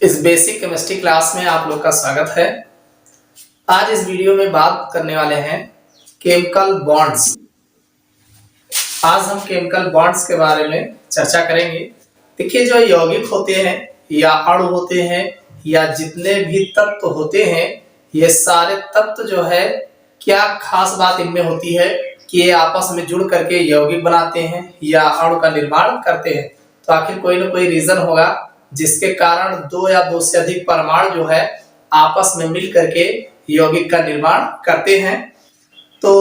इस basic chemistry class में आप लोग का स्वागत है। आज इस वीडियो में बात करने वाले हैं केमिकल बॉन्ड्स। आज हम केमिकल बॉन्ड्स के बारे में चर्चा करेंगे। देखिए, जो यौगिक होते हैं या अणु होते हैं या जितने भी तत्व होते हैं, ये सारे तत्व जो है, क्या खास बात इनमें होती है कि ये आपस में जुड़ करके यौगिक बनाते हैं या अणु का निर्माण करते हैं। तो आखिर कोई ना कोई रीजन होगा जिसके कारण दो या दो से अधिक परमाणु जो है आपस में मिल करके यौगिक का निर्माण करते हैं। तो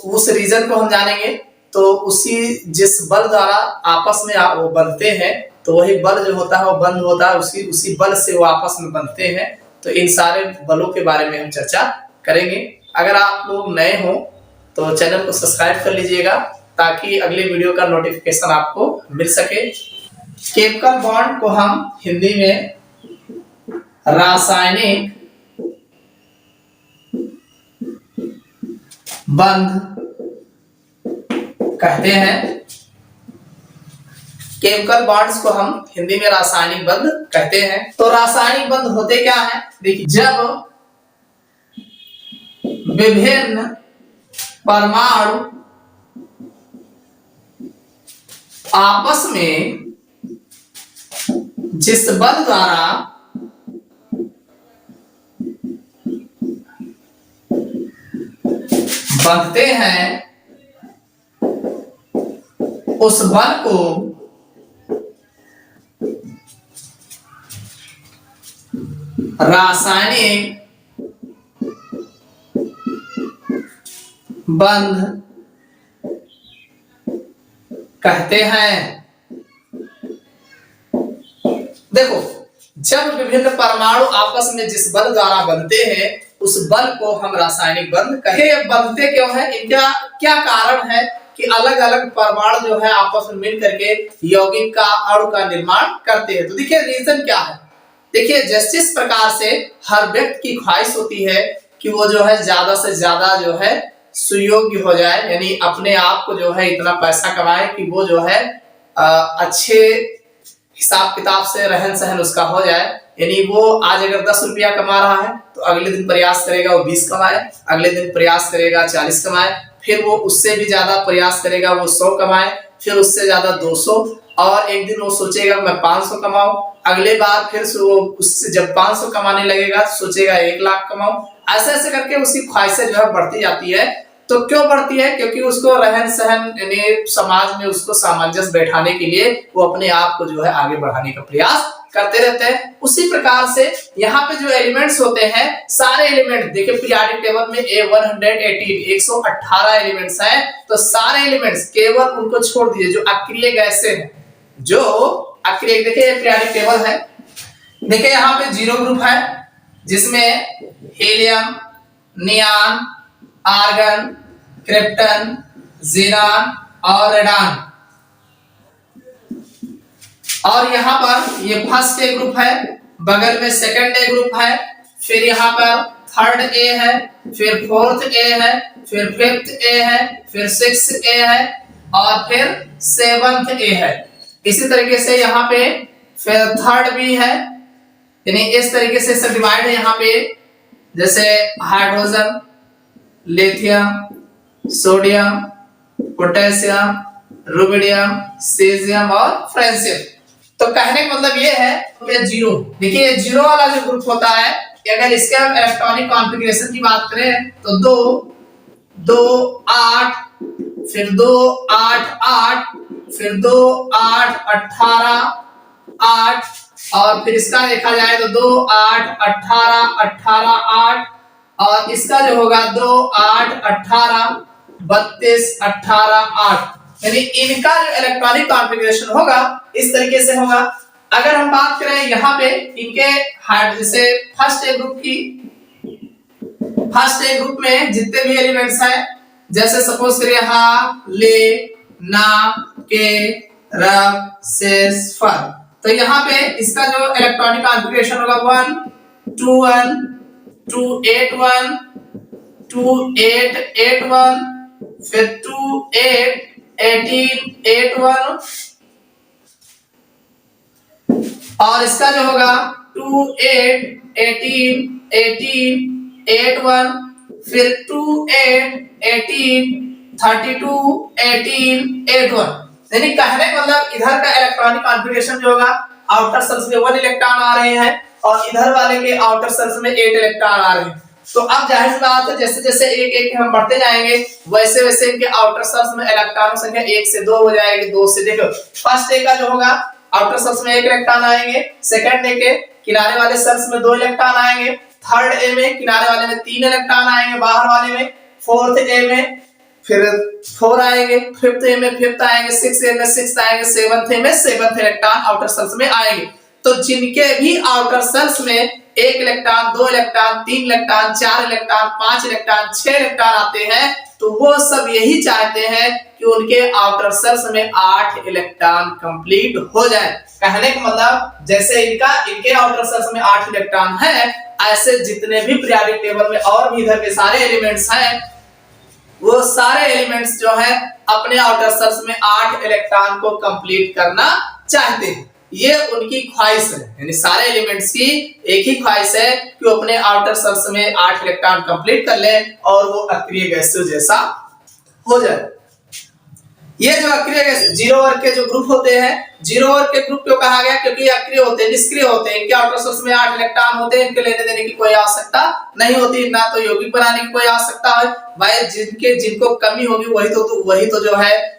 उस रीजन को हम जानेंगे। तो उसी जिस बल द्वारा आपस में वो बनते हैं, तो वही बल जो होता है वो बंद होता है, उसी बल से वो आपस में बनते हैं। तो इन सारे बलों के बारे में हम चर्चा करेंगे। अगर आप लोग नए हो तो चैनल को सब्सक्राइब कर लीजिएगा ताकि अगले वीडियो का नोटिफिकेशन आपको मिल सके। केमिकल बॉन्ड को हम हिंदी में रासायनिक बंध कहते हैं। केमिकल बॉन्ड्स को हम हिंदी में रासायनिक बंध कहते हैं। तो रासायनिक बंध होते क्या है? देखिए, जब विभिन्न परमाणु आपस में जिस बल द्वारा बंधते हैं, उस बल को रासायनिक बंध कहते हैं। देखो, जब विभिन्न परमाणु आपस में जिस बल द्वारा बनते हैं, उस बल को हम रासायनिक बंध कहते हैं। बनते क्यों है, इनका क्या कारण है कि अलग अलग परमाणु जो है आपस में मिल करके यौगिक का अणु का निर्माण करते हैं। तो देखिए, रीजन क्या है। देखिए, जिस प्रकार से हर व्यक्ति की ख्वाहिश होती है कि वो जो है ज्यादा से ज्यादा जो है सुयोग्य हो जाए, यानी अपने आप को जो है इतना पैसा कमाए कि वो जो है अच्छे हिसाब किताब से रहन सहन उसका हो जाए। यानी वो आज अगर 10 रुपया कमा रहा है तो अगले दिन प्रयास करेगा वो 20 कमाए, अगले दिन प्रयास करेगा 40 कमाए, फिर वो उससे भी ज्यादा प्रयास करेगा वो 100 कमाए, फिर उससे ज्यादा 200, और एक दिन वो सोचेगा मैं 500 कमाऊं। अगले बार फिर वो उससे जब 500 कमाने लगेगा सोचेगा 1 लाख कमाऊं। ऐसे ऐसे करके उसकी ख्वाहिशें जो है बढ़ती जाती है। तो क्यों बढ़ती है? क्योंकि उसको रहन सहन यानी समाज में उसको सामंजस्य बैठाने के लिए वो अपने आप को जो है आगे बढ़ाने का प्रयास करते रहते हैं। उसी प्रकार से यहाँ पे जो एलिमेंट्स होते हैं, सारे एलिमेंट देखिए, पीरियोडिक टेबल में 118 एलिमेंट्स हैं। तो सारे एलिमेंट्स केवल उनको छोड़ दीजिए जो अक्रिय गैसें हैं, जो अक्रिय। देखिए, पीरियोडिक टेबल है, देखिए यहाँ पे 0 ग्रुप है जिसमें helium, neon, argon, krypton, xenon और रेडान। और यहाँ पर ये फर्स्ट ए ग्रुप है, बगल में सेकंड ए ग्रुप है, फिर यहाँ पर थर्ड ए है, फिर फोर्थ ए है, फिर फिफ्थ ए है, फिर सिक्स्थ ए है और फिर सेवंथ ए है। इसी तरीके से यहाँ पे फिर थर्ड भी है। यानी इस तरीके से सब डिवाइड है यहाँ पे, जैसे hydrogen, lithium, sodium, potassium, rubidium, caesium और फ्रांसियम। तो कहने का मतलब ये है कि 0, देखिए 0 वाला जो ग्रुप होता है, अगर इसके हम इलेक्ट्रॉनिक कॉन्फ़िगरेशन की बात करें तो 2 2 8, फिर 2 8 8, फिर 2 8 18 8, और फिर इसका देखा जाए तो 2 8 18 18 8, और इसका जो होगा 2 8 18 32 18 8। यानी इनका जो इलेक्ट्रॉनिक कॉन्फ़िगरेशन होगा इस तरीके से होगा। अगर हम बात करें यहाँ पे इनके जैसे फर्स्ट ए ग्रुप की, फर्स्ट ए ग्रुप में जितने भी एलिमेंट्स हैं, जैसे सपोज करिए हा, ले, ना, के, रग, शेष, फर। तो यहाँ पे इसका जो इलेक्ट्रॉनिक कॉन्फ़िगरेशन होगा 1 2 1 2 8 1 2 8 8 1, फिर 2 8 18 8 1, और इसका जो होगा 2 8 18 18 8 1, फिर 2 8 18 32 18 8 1। यानी कहने का मतलब इधर का इलेक्ट्रॉनिक कॉन्फ़िगरेशन जो होगा, आउटर सेल्स में 1 इलेक्ट्रॉन आ रहे हैं और इधर वाले के आउटर सेल्स में 8 इलेक्ट्रॉन आ रहे हैं। तो अब जाहिर सी बात है, जैसे जैसे एक एक हम बढ़ते जाएंगे वैसे वैसे इनके आउटर सेल्स में इलेक्ट्रॉनों संख्या 1 से 2 हो जाएगी, 2 से, देखो फर्स्ट ए का जो होगा आउटर सेल्स में 1 इलेक्ट्रॉन आएंगे, सेकंड ए के किनारे वाले सेल्स में 2 इलेक्ट्रॉन आएंगे, थर्ड ए में किनारे वाले में 3 इलेक्ट्रॉन आएंगे, बाहर वाले में, फोर्थ ए में फिर 4 आएंगे, फिफ्थ ए में फिफ्थ आएंगे, सिक्स्थ ए में सिक्स्थ आएंगे, सेवंथ ए में सेवंथ इलेक्ट्रॉन आउटर सेल्स में आएंगे। तो जिनके भी आउटर सेल्स में 1 electron, 2 electron, 3 electron, 4 electron, 5 electron, 6 electron आते हैं, तो वो सब यही चाहते हैं कि उनके आउटर सेल्स में 8 इलेक्ट्रॉन कंप्लीट हो जाए। कहने का मतलब जैसे इनके आउटर सेल्स में 8 इलेक्ट्रॉन है, ऐसे जितने भी पीरियोडिक टेबल में और भी इधर के सारे एलिमेंट्स हैं, वो सारे एलिमेंट्स जो है अपने आउटर सेल्स में 8 इलेक्ट्रॉन को कंप्लीट करना चाहते हैं। ये उनकी ख्वाहिश है, यानी सारे एलिमेंट्स की एक ही ख्वाहिश है कि वो अपने आउटर सेल्स में 8 इलेक्ट्रॉन कंप्लीट कर ले और वो अक्रिय गैसों जैसा हो जाए। ये जो अक्रिय गैस जीरो वर्ग के जो ग्रुप होते हैं, जीरो वर्ग के ग्रुप क्यों कहा गया? क्योंकि ये अक्रिय होते हैं, निष्क्रिय होते हैं, इनके आउटर सेल्स में 8 इलेक्ट्रॉन होते हैं, इनके लेने देने की कोई आवश्यकता नहीं होती, ना तो यौगिक बनाने की कोई आवश्यकता है। भाई जिनको कमी होगी वही तो जो है,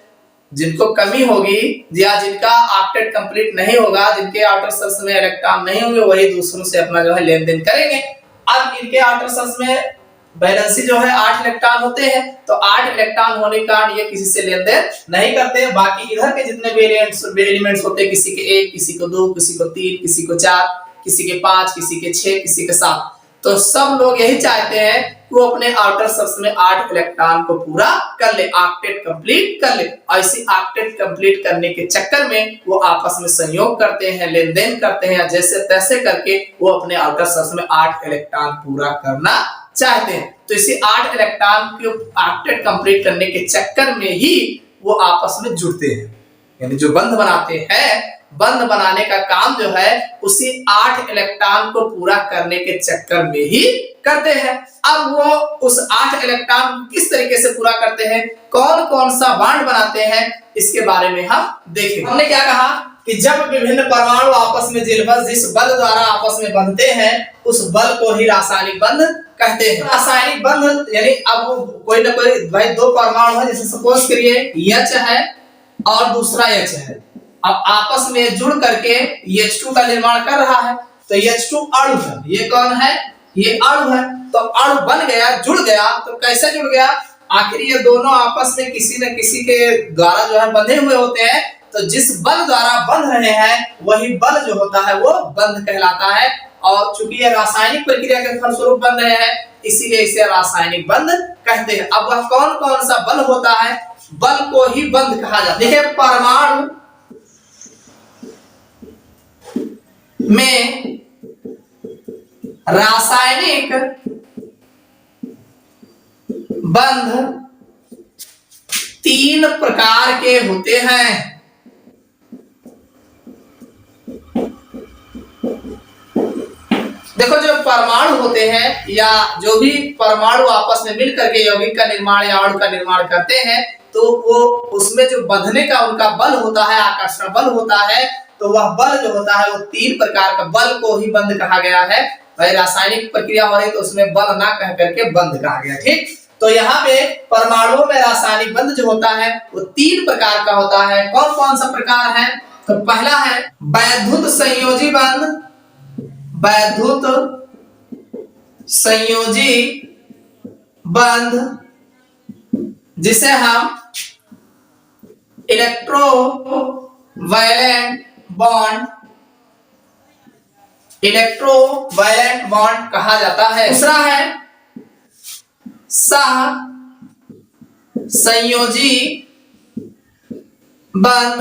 जिनको कमी होगी या जिनका ऑक्टेट कंप्लीट नहीं होगा, जिनके आउटर सेल्स में इलेक्ट्रॉन नहीं होंगे, वही दूसरों से अपना जो है लेन देन करेंगे। अब इनके आउटर सेल्स में बैलेंसी जो है 8 इलेक्ट्रॉन होते हैं, तो 8 इलेक्ट्रॉन होने के कारण ये किसी से लेन देन नहीं करते। बाकी इधर के जितने भी एलिमेंट्स होते हैं, किसी के 1, किसी को 2, किसी को 3, किसी को 4, किसी के 5, किसी के 6, किसी के 7, तो सब लोग यही चाहते हैं कि वो अपने आउटर सेल्स में 8 इलेक्ट्रॉन को पूरा कर ले, ऑक्टेट कंप्लीट कर ले। ऐसी ऑक्टेट कंप्लीट करने के चक्कर में वो आपस में संयोग करते हैं, लेन देन करते हैं, जैसे तैसे करके वो अपने आउटर सेल्स में 8 इलेक्ट्रॉन पूरा करना चाहते हैं। तो इसी 8 इलेक्ट्रॉन को ऑक्टेट कंप्लीट करने के चक्कर में ही वो आपस में जुड़ते हैं, यानी जो बंध बनाते हैं, बंध बनाने का काम जो है उसी 8 इलेक्ट्रॉन को पूरा करने के चक्कर में ही करते हैं। अब वो उस 8 इलेक्ट्रॉन किस तरीके से पूरा करते हैं, कौन कौन सा बॉन्ड बनाते हैं, इसके बारे में हम देखेंगे। हमने क्या कहा कि जब विभिन्न परमाणु आपस में जिस बल द्वारा आपस में बंधते हैं, उस बल को ही रासायनिक बंध कहते हैं। रासायनिक बंध यानी अब कोई ना कोई भाई 2 परमाणु है, जैसे सपोज करिए H है और दूसरा H है, अब आपस में जुड़ करके H2 का निर्माण कर रहा है, तो H2 अणु है। ये कौन है? ये अणु है। तो अणु बन गया, जुड़ गया, तो कैसे जुड़ गया? आखिर ये दोनों आपस में किसी न किसी के द्वारा जो है बंधे हुए होते हैं, तो जिस बल द्वारा बंध रहे हैं वही बल जो होता है वो बंध कहलाता है। और चूंकि ये रासायनिक प्रक्रिया के फलस्वरूप बन रहे हैं, इसीलिए इसे रासायनिक बंध कहते हैं। अब वह कौन कौन सा बल होता है, बल को ही बंध कहा जाता है। देखिए, परमाणु में रासायनिक बंध 3 प्रकार के होते हैं। देखो, जो परमाणु होते हैं या जो भी परमाणु आपस में मिलकर के यौगिक का निर्माण या अणु का निर्माण करते हैं, तो वो उसमें जो बंधने का उनका बल होता है, आकर्षण बल होता है, तो वह बल जो होता है वो 3 प्रकार का, बल को ही बंध कहा गया है। भाई रासायनिक प्रक्रिया हो रही तो उसमें बल ना कह करके बंध कहा गया, ठीक। तो यहाँ पे परमाणुओं में रासायनिक बंध जो होता है वो 3 प्रकार का होता है। कौन कौन सा प्रकार है? तो पहला है वैद्युत संयोजी बंध, वैद्युत संयोजी बंध, जिसे हम इलेक्ट्रोवैलेंट बॉन्ड कहा जाता है। दूसरा है सह संयोजी बंध,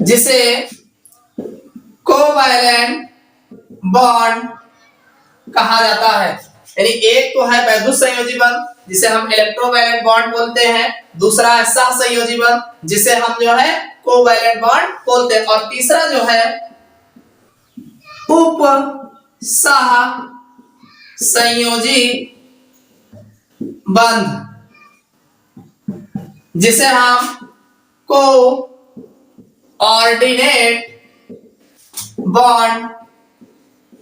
जिसे कोवैलेंट बॉन्ड कहा जाता है। यानी एक तो है वैद्युत संयोजी बंध, जिसे हम इलेक्ट्रोवैलेंट बॉन्ड बोलते हैं, दूसरा है सह संयोजी बंध, जिसे हम जो है कोवैलेंट बॉन्ड बोलते हैं, और तीसरा जो है उप सह संयोजी बंध, जिसे हम को ऑर्डिनेट बॉन्ड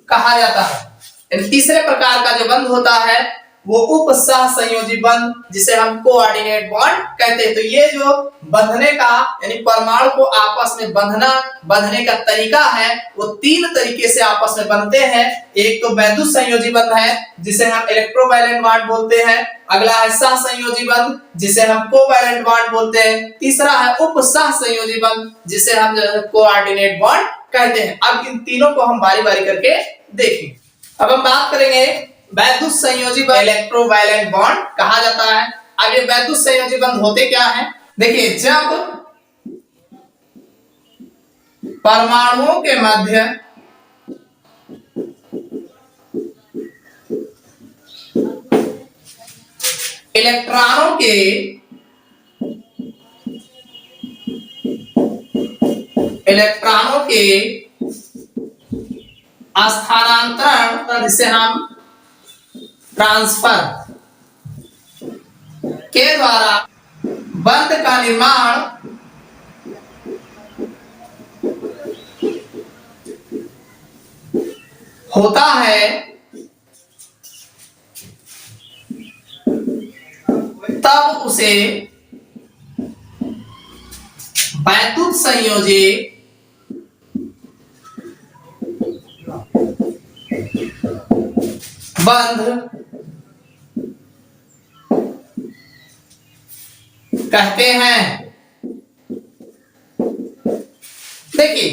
कहा जाता है। तीसरे प्रकार का जो बंध होता है वो उप सह संयोजी बंध, जिसे हम कोऑर्डिनेट बॉन्ड कहते हैं। तो ये जो बंधने का यानी परमाणु को आपस में बंधने का तरीका है वो तीन तरीके से आपस में बनते हैं। एक तो वैद्युत संयोजी बंध है जिसे हम इलेक्ट्रोवैलेंट बॉन्ड बोलते हैं, अगला है सह संयोजी बंध जिसे हम कोवैलेंट बॉन्ड बोलते हैं, तीसरा है उप सह संयोजी बंध जिसे हम कोऑर्डिनेट बॉन्ड कहते हैं। अब इन तीनों को हम बारी बारी करके देखेंगे। अब हम बात करेंगे वैद्युत संयोजी बंध, इलेक्ट्रोवैलेंट बॉन्ड कहा जाता है। अब ये वैद्युत संयोजी बंध होते क्या है, देखिए जब परमाणुओं के मध्य इलेक्ट्रॉनों के स्थानांतरण जिसे हम ट्रांसफर के द्वारा बंध का निर्माण होता है, तब उसे वैद्युत संयोजी बंध कहते हैं। देखिए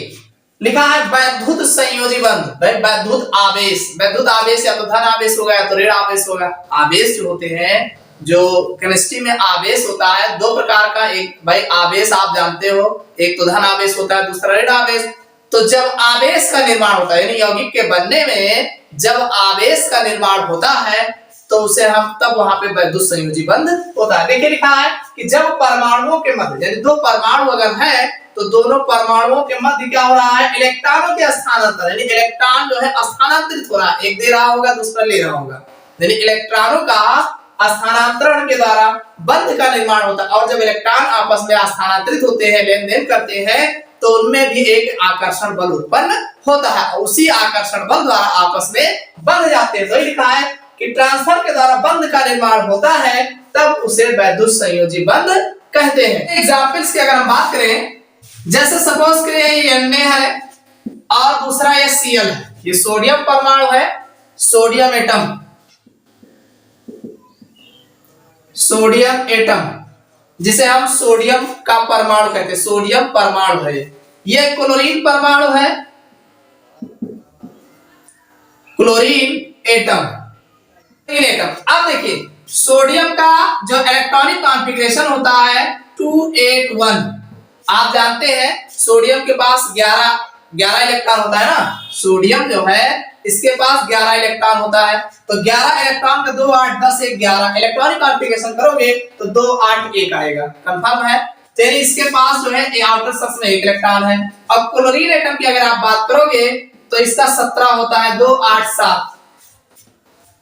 लिखा है वैद्युत संयोजी बंध, वैद्युत आवेश या तो धन आवेश होगा या तो ऋण आवेश होगा। आवेश जो होते हैं, जो केमिस्ट्री में आवेश होता है दो प्रकार का, एक भाई आवेश आप जानते हो, एक तो धन आवेश होता है, दूसरा ऋण आवेश। तो जब आवेश का निर्माण होता है यानी यौगिक के बनने में जब आवेश का निर्माण होता है तो उसे हम तब वहां पे वैद्युत संयोजी बंध होता है। देखिए लिखा है कि जब परमाणुओं के मध्य यानी दो परमाणु अगर है तो दोनों परमाणुओं के मध्य क्या हो रहा है, इलेक्ट्रॉनों के स्थानांतरण यानी इलेक्ट्रॉन जो है स्थानांतरित हो रहा है, एक दे रहा होगा दूसरा ले रहा होगा, यानी इलेक्ट्रॉनों का स्थानांतरण के द्वारा बंध का निर्माण होता है। और जब इलेक्ट्रॉन आपस में स्थानांतरित होते हैं, लेन देन करते हैं, तो उनमें भी एक आकर्षण बल उत्पन्न होता है, उसी आकर्षण बल द्वारा आपस में बंध जाते हैं। तो लिखा है कि ट्रांसफर के द्वारा बंध का निर्माण होता है, तब उसे वैद्युत संयोजी बंध कहते हैं। एग्जांपल्स की अगर हम बात करें, जैसे सपोज करें ये Na है और दूसरा ये Cl है, ये सोडियम परमाणु है, सोडियम एटम जिसे हम सोडियम का परमाणु कहते हैं, सोडियम परमाणु है। ये क्लोरीन परमाणु है, क्लोरीन एटम। अब देखिए सोडियम का जो इलेक्ट्रॉनिक कॉन्फ़िगरेशन होता है 281, आप जानते हैं सोडियम के पास 11 इलेक्ट्रॉन होता है ना, सोडियम जो है इसके पास 11 इलेक्ट्रॉन होता है। तो 11 इलेक्ट्रॉन का 2 8 10 1 11 इलेक्ट्रॉनिक कॉन्फ़िगरेशन करोगे तो 2 8 1 आएगा, कंफर्म है। तो इसके पास जो है आउटर शेल में 1 इलेक्ट्रॉन है। अब क्लोरीन एटम की अगर आप बात करोगे तो इसका 17 होता है, 2 8 7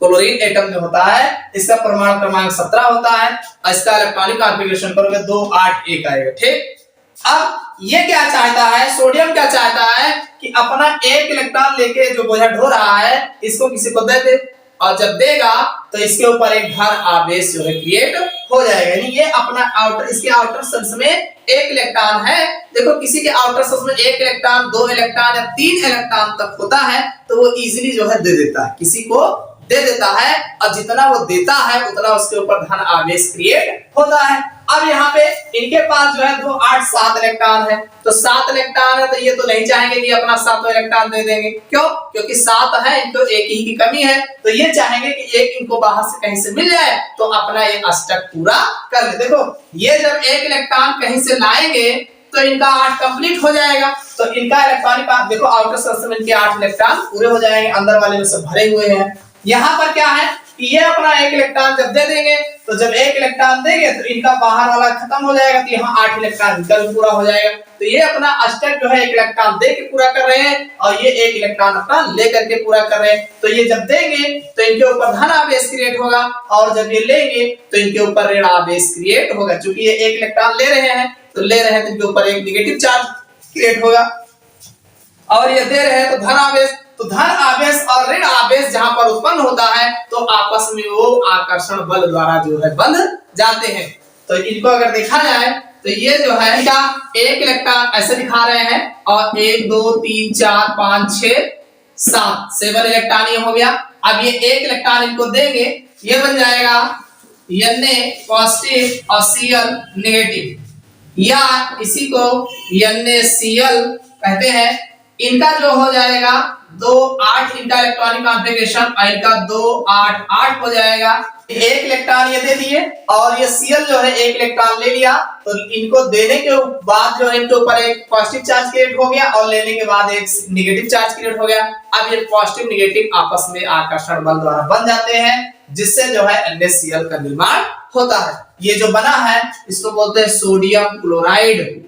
क्लोरीन एटम जो होता है इसका परमाणु क्रमांक 17 होता है और इसका इलेक्ट्रॉनिक कॉन्फ़िगरेशन करोगे 2 8 1 आएगा, ठीक। अब ये क्या चाहता है, सोडियम क्या चाहता है कि अपना 1 इलेक्ट्रॉन लेके जो बोझा ढो रहा है इसको किसी को दे दे, और जब देगा तो इसके ऊपर एक धन आवेश जो है क्रिएट हो जाएगा। यानी ये अपना इसके आउटर शेल्स में 1 इलेक्ट्रॉन है। देखो किसी के आउटर शेल्स में 1 इलेक्ट्रॉन 2 इलेक्ट्रॉन या 3 इलेक्ट्रॉन तक होता है तो वो इजीली जो है दे देता है, किसी को दे देता है, और जितना वो देता है उतना उसके ऊपर धन आवेश क्रिएट होता है। अब यहाँ पे इनके पास जो है 2 8 7 इलेक्ट्रॉन है, तो 7 इलेक्ट्रॉन है तो ये तो नहीं चाहेंगे कि अपना 7वां इलेक्ट्रॉन दे देंगे, क्यों? क्योंकि 7 है, इनको एक ही की कमी है, तो ये चाहेंगे कि एक इनको बाहर से कहीं से मिल जाए तो अपना ये अष्टक पूरा कर ले। देखो ये जब 1 इलेक्ट्रॉन कहीं से लाएंगे तो इनका 8 कंप्लीट हो जाएगा, तो इनका इलेक्ट्रॉनिक देखो आउटर शेल में इनके 8 इलेक्ट्रॉन पूरे हो जाएंगे, अंदर वाले में सब भरे हुए हैं। यहाँ पर क्या है कि ये अपना एक इलेक्ट्रॉन जब दे देंगे तो जब एक इलेक्ट्रॉन देंगे तो इनका बाहर वाला खत्म हो जाएगा, तो यहाँ 8 इलेक्ट्रॉन निकल पूरा हो जाएगा। तो ये अपना स्टेप जो है एक इलेक्ट्रॉन दे के पूरा कर रहे हैं और ये एक इलेक्ट्रॉन अपना लेकर के पूरा कर रहे हैं। तो ये जब देंगे तो इनके ऊपर धन आवेश क्रिएट होगा और जब ये लेंगे तो इनके ऊपर ऋण आवेश क्रिएट होगा। क्योंकि ये एक इलेक्ट्रॉन ले रहे हैं तो इनके ऊपर एक नेगेटिव चार्ज क्रिएट होगा और ये दे रहे हैं तो धन आवेश। तो धन आवेश और ऋण आवेश जहां पर उत्पन्न होता है तो आपस में वो आकर्षण बल द्वारा जो है बंध जाते हैं। तो इनको अगर देखा जाए तो ये जो है क्या एक इलेक्ट्रॉन ऐसे दिखा रहे हैं और 1 2 3 4 5 6 7 7 इलेक्ट्रॉन ये हो गया। अब ये एक इलेक्ट्रॉन इनको देंगे, ये बन जाएगा Na पॉजिटिव और Cl नेगेटिव या इसी को NaCl कहते हैं। इनका जो हो जाएगा 2 8 इनका इलेक्ट्रॉनिक कॉन्फ़िगरेशन और इनका 2 8 8 हो जाएगा। एक इलेक्ट्रॉन ये दे दिए और ये Cl जो है एक इलेक्ट्रॉन ले लिया तो इनको देने के बाद जो है इनके ऊपर एक पॉजिटिव चार्ज क्रिएट हो गया और लेने के बाद एक नेगेटिव चार्ज क्रिएट हो गया। अब ये पॉजिटिव नेगेटिव आपस में आकर्षण बल द्वारा बन जाते हैं जिससे जो है NaCl का निर्माण होता है। ये जो बना है इसको बोलते हैं सोडियम क्लोराइड।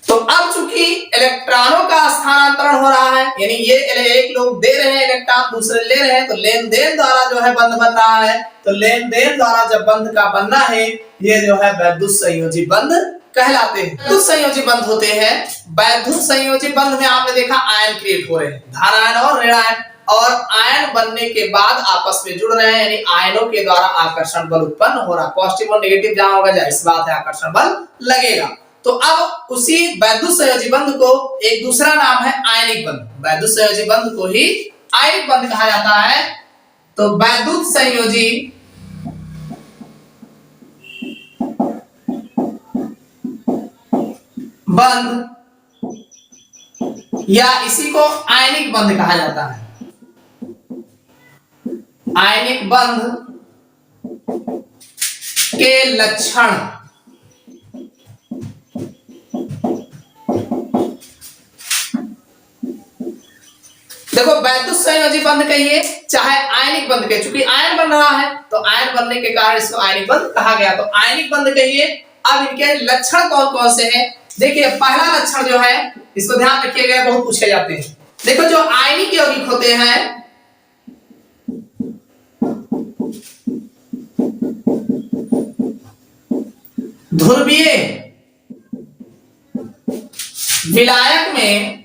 तो अब चूंकि इलेक्ट्रॉनों का स्थानांतरण हो रहा है, यानी ये एक लोग दे रहे हैं इलेक्ट्रॉन दूसरे ले रहे हैं, तो लेन देन द्वारा जो है बंध बन रहा है। तो लेन देन द्वारा जब बंध का बनना है ये जो है वैद्युत संयोजी बंध कहलाते हैं। वैद्युत संयोजी बंध होते हैं। वैद्युत संयोजी बंध में आपने देखा आयन क्रिएट हो रहे हैं, धन आयन और ऋण आयन, और आयन बनने के बाद आपस में जुड़ रहे हैं, यानी आयनों के द्वारा आकर्षण बल उत्पन्न हो रहा है। पॉजिटिव और नेगेटिव जहां होगा जाहिर सी बात है आकर्षण बल लगेगा। तो अब उसी वैद्युत संयोजी बंध को एक दूसरा नाम है आयनिक बंध। वैद्युत संयोजी बंध को ही आयनिक बंध कहा जाता है। तो वैद्युत संयोजी बंध या इसी को आयनिक बंध कहा जाता है। आयनिक बंध के लक्षण देखो, वैद्युत संयोजी बंध कहिए चाहे आयनिक बंध कहिए, चूंकि आयन बन रहा है तो आयन बनने के कारण इसको आयनिक बंध कहा गया। तो आयनिक बंध कहिए। अब इनके लक्षण कौन कौन से हैं? देखिए, पहला लक्षण जो है इसको ध्यान रखिएगा, बहुत पूछे जाते हैं। देखो, जो आयनिक यौगिक होते हैं ध्रुवीय विलायक में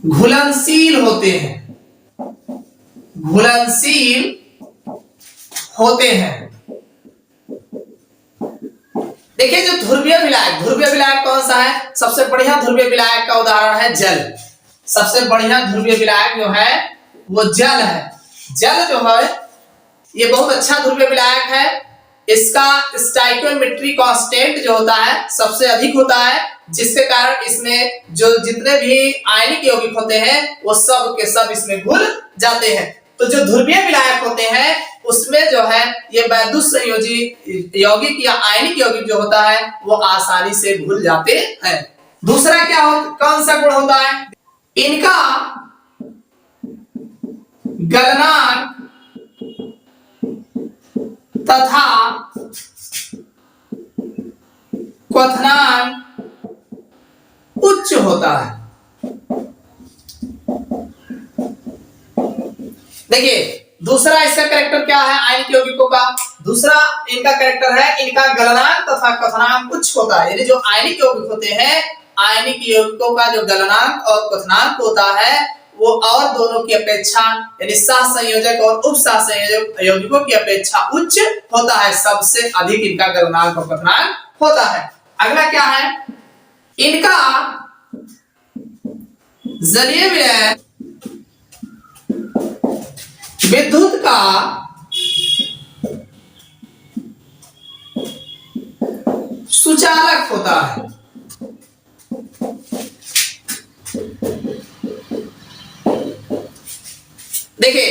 घुलनशील होते हैं, घुलनशील होते हैं। देखिए, जो ध्रुवीय विलायक कौन सा है? सबसे बढ़िया ध्रुवीय विलायक का उदाहरण है जल। सबसे बढ़िया ध्रुवीय विलायक जो है वो जल है। जल जो है ये बहुत अच्छा ध्रुवीय विलायक है। इसका स्टाइकियोमेट्री कांस्टेंट जो होता है सबसे अधिक होता है, जिसके कारण इसमें जो जितने भी आयनिक यौगिक होते हैं वो सब के सब इसमें घुल जाते हैं। तो जो ध्रुवीय विलायक होते हैं उसमें जो है ये वैद्युत संयोजी यौगिक या आयनिक यौगिक जो होता है वो आसानी से घुल जाते हैं। दूसरा क्या कौन सा गुण होता है? इनका गलनांक तथा क्वथनांक उच्च होता है। देखिए, दूसरा इसका कैरेक्टर क्या है आयनिक यौगिकों का? दूसरा इनका कैरेक्टर है इनका गलनांक तथा क्वथनांक उच्च होता है। यानी जो आयनिक यौगिक होते हैं, आयनिक यौगिकों का जो गलनांक और क्वथनांक होता है वो और दोनों की अपेक्षा, यानी सहसंयोजक और उपसहसंयोजक यौगिकों की अपेक्षा उच्च होता है। सबसे अधिक इनका गलनांक और क्वथनांक होता है। अगला क्या है? इनका जलीय विलयन विद्युत का सुचालक होता है। देखिए,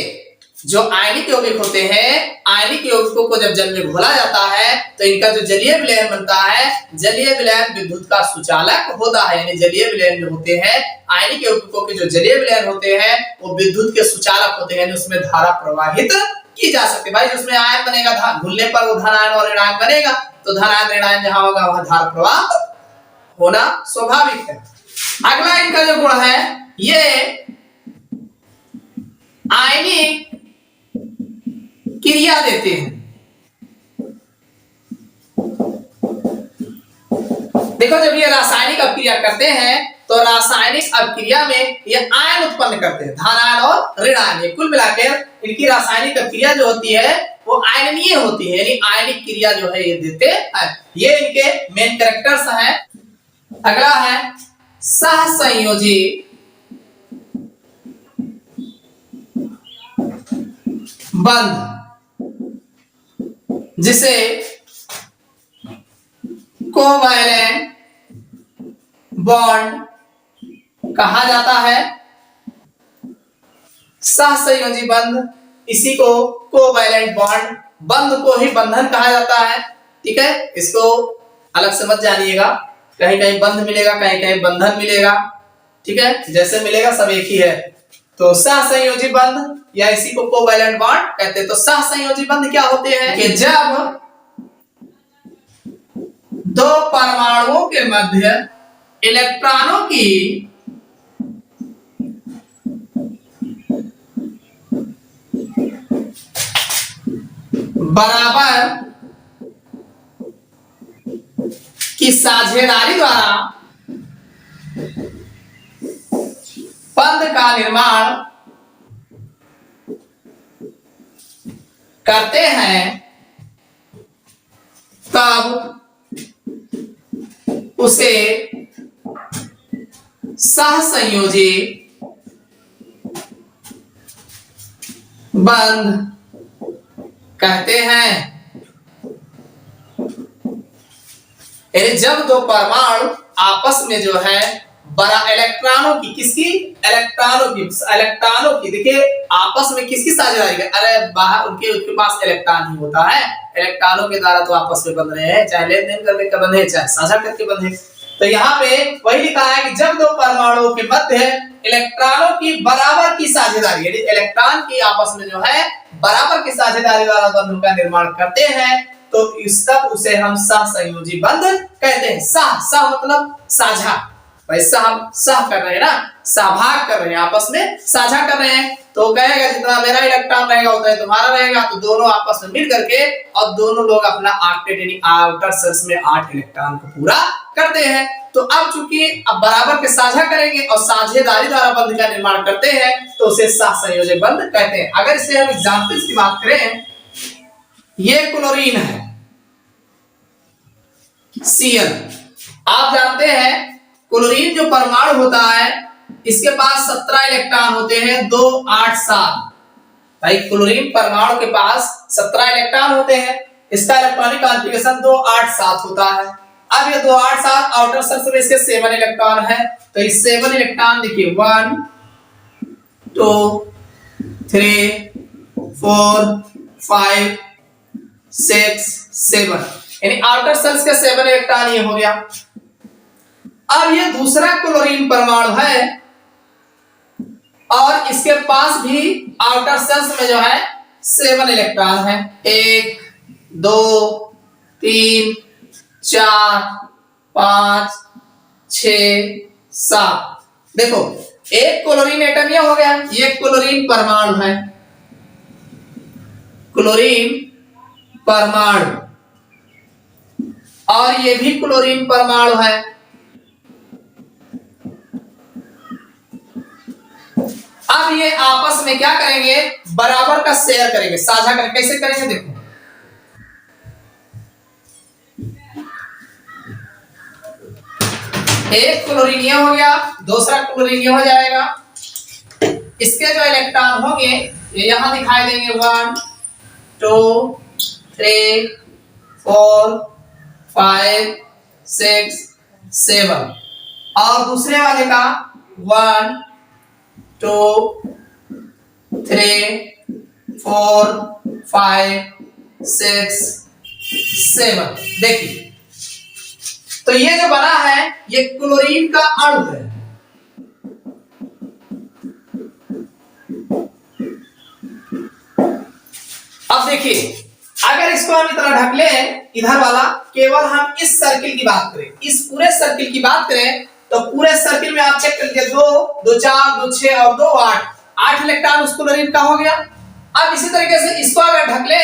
जो आयनिक यौगिक होते हैं, आयनिक यौगिकों को जब जल में घोला जाता है तो इनका जो जलीय विलयन बनता है, जलीय विलयन विद्युत का सुचालक होता है। यानी जलीय विलयन जो होते हैं, आयनिक यौगिकों के जो जलीय विलयन होते हैं वो विद्युत के सुचालक होते हैं, उसमें धारा प्रवाहित की जा सकती है। भाई जिसमें आयन बनेगा, घुलने पर वो धन आयन और ऋण आयन बनेगा, तो धन आयन ऋण आयन जहां होगा वहां धारा प्रवाह होना स्वाभाविक है। अगला इनका जो गुण है, ये आयनिक क्रिया देते हैं। देखो जब ये रासायनिक अपक्रिया करते हैं तो रासायनिक अपक्रिया में ये आयन उत्पन्न करते हैं, धन आयन और ऋण आयन। कुल मिलाकर इनकी रासायनिक अपक्रिया जो होती है वो आयनीय होती है, यानी आयनिक क्रिया जो है ये देते हैं। ये इनके मेन कैरेक्टर्स हैं। अगला है सहसंयोजी बंध, जिसे कोवैलेंट बॉन्ड कहा जाता है। सहसंयोजी बंध, इसी को कोवैलेंट बॉन्ड, बंध को ही बंधन कहा जाता है। ठीक है, इसको अलग से मत जानिएगा, कहीं कहीं बंध मिलेगा, कहीं कहीं बंधन मिलेगा। ठीक है, जैसे मिलेगा सब एक ही है। तो सहसंयोजी बंध या इसी को कोवैलेंट बॉन्ड कहते हैं। तो सहसंयोजी बंध क्या होते हैं कि जब दो परमाणुओं के मध्य इलेक्ट्रॉनों की बराबर की साझेदारी द्वारा बंध का निर्माण करते हैं, तब उसे सहसंयोजी बंध कहते हैं। यानी जब दो परमाणु आपस में जो है बड़ा इलेक्ट्रॉनों की, किसकी, इलेक्ट्रॉनों की देखिए आपस में किसकी साझेदारी है, अरे बाहर उनके पास इलेक्ट्रॉन ही होता है, इलेक्ट्रॉनों के द्वारा तो आपस में बंध रहे हैं, चाहे लेन देन करके बंधे चाहे साझा करके बंधे। तो यहाँ पे वही लिखा है कि जब दो परमाणुओं के मध्य इलेक्ट्रॉनों की बराबर की साझेदारी, यानी इलेक्ट्रॉन की आपस में जो है बराबर की साझेदारी द्वारा बंधों का निर्माण करते हैं, तो इस तब उसे हम सहसंयोजी बंध कहते हैं। सह मतलब साझा, वैसा हम सह कर रहे हैं ना, सहभाग कर रहे हैं, आपस में साझा कर रहे हैं। तो कहेगा जितना मेरा इलेक्ट्रॉन रहेगा उतना तुम्हारा रहेगा, तो दोनों आपस में मिल करके और दोनों लोग अपना ऑक्टेट यानी आउटर सेल्स में 8 इलेक्ट्रॉन को पूरा करते हैं। तो अब चूंकि अब बराबर के साझा करेंगे और साझेदारी द्वारा बंध का निर्माण करते हैं, तो उसे सहसंयोजी बंध कहते हैं। अगर इसे हम एग्जांपल्स की बात करें, ये क्लोरीन है Cl, आप जानते हैं क्लोरीन जो परमाणु होता है इसके पास 17 इलेक्ट्रॉन होते हैं, 2 8 7। भाई क्लोरीन परमाणु के पास 17 इलेक्ट्रॉन होते हैं, इसका इलेक्ट्रॉनिक कॉन्फ़िगरेशन 2 8 7 होता है। अब ये 2 8 7 आउटर सेल्स में इसके 7 इलेक्ट्रॉन है, तो इस 7 इलेक्ट्रॉन देखिए 1 2 3 4 5 6 7, यानी आउटर सेल्स के 7 इलेक्ट्रॉन ये हो गया। अब ये दूसरा क्लोरीन परमाणु है और इसके पास भी आउटर सेल्स में जो है 7 इलेक्ट्रॉन है, 1 2 3 4 5 6 7। देखो एक क्लोरीन एटम ये हो गया, ये क्लोरीन परमाणु है, क्लोरीन परमाणु, और ये भी क्लोरीन परमाणु है। अब ये आपस में क्या करेंगे, बराबर का शेयर करेंगे, साझा करेंगे। कैसे करेंगे देखो, एक क्लोरीन ये हो गया, दूसरा क्लोरीन ये हो जाएगा। इसके जो इलेक्ट्रॉन होंगे ये यहां दिखाई देंगे 1 2 3 4 5 6 7, और दूसरे वाले का 1 2 3 4 5 6 7। देखिए तो ये जो बना है ये क्लोरीन का अणु है। अब देखिए अगर इसको हम इतना ढक ले इधर वाला, केवल हम इस सर्किल की बात करें, इस पूरे सर्किल की बात करें तो पूरे सर्किल में आप चेक कर लीजिए 2 2 4 2 6 और 2 8 8 इलेक्ट्रॉन उस क्लोरीन का हो गया। अब इसी तरीके से इसको अगर ढक ले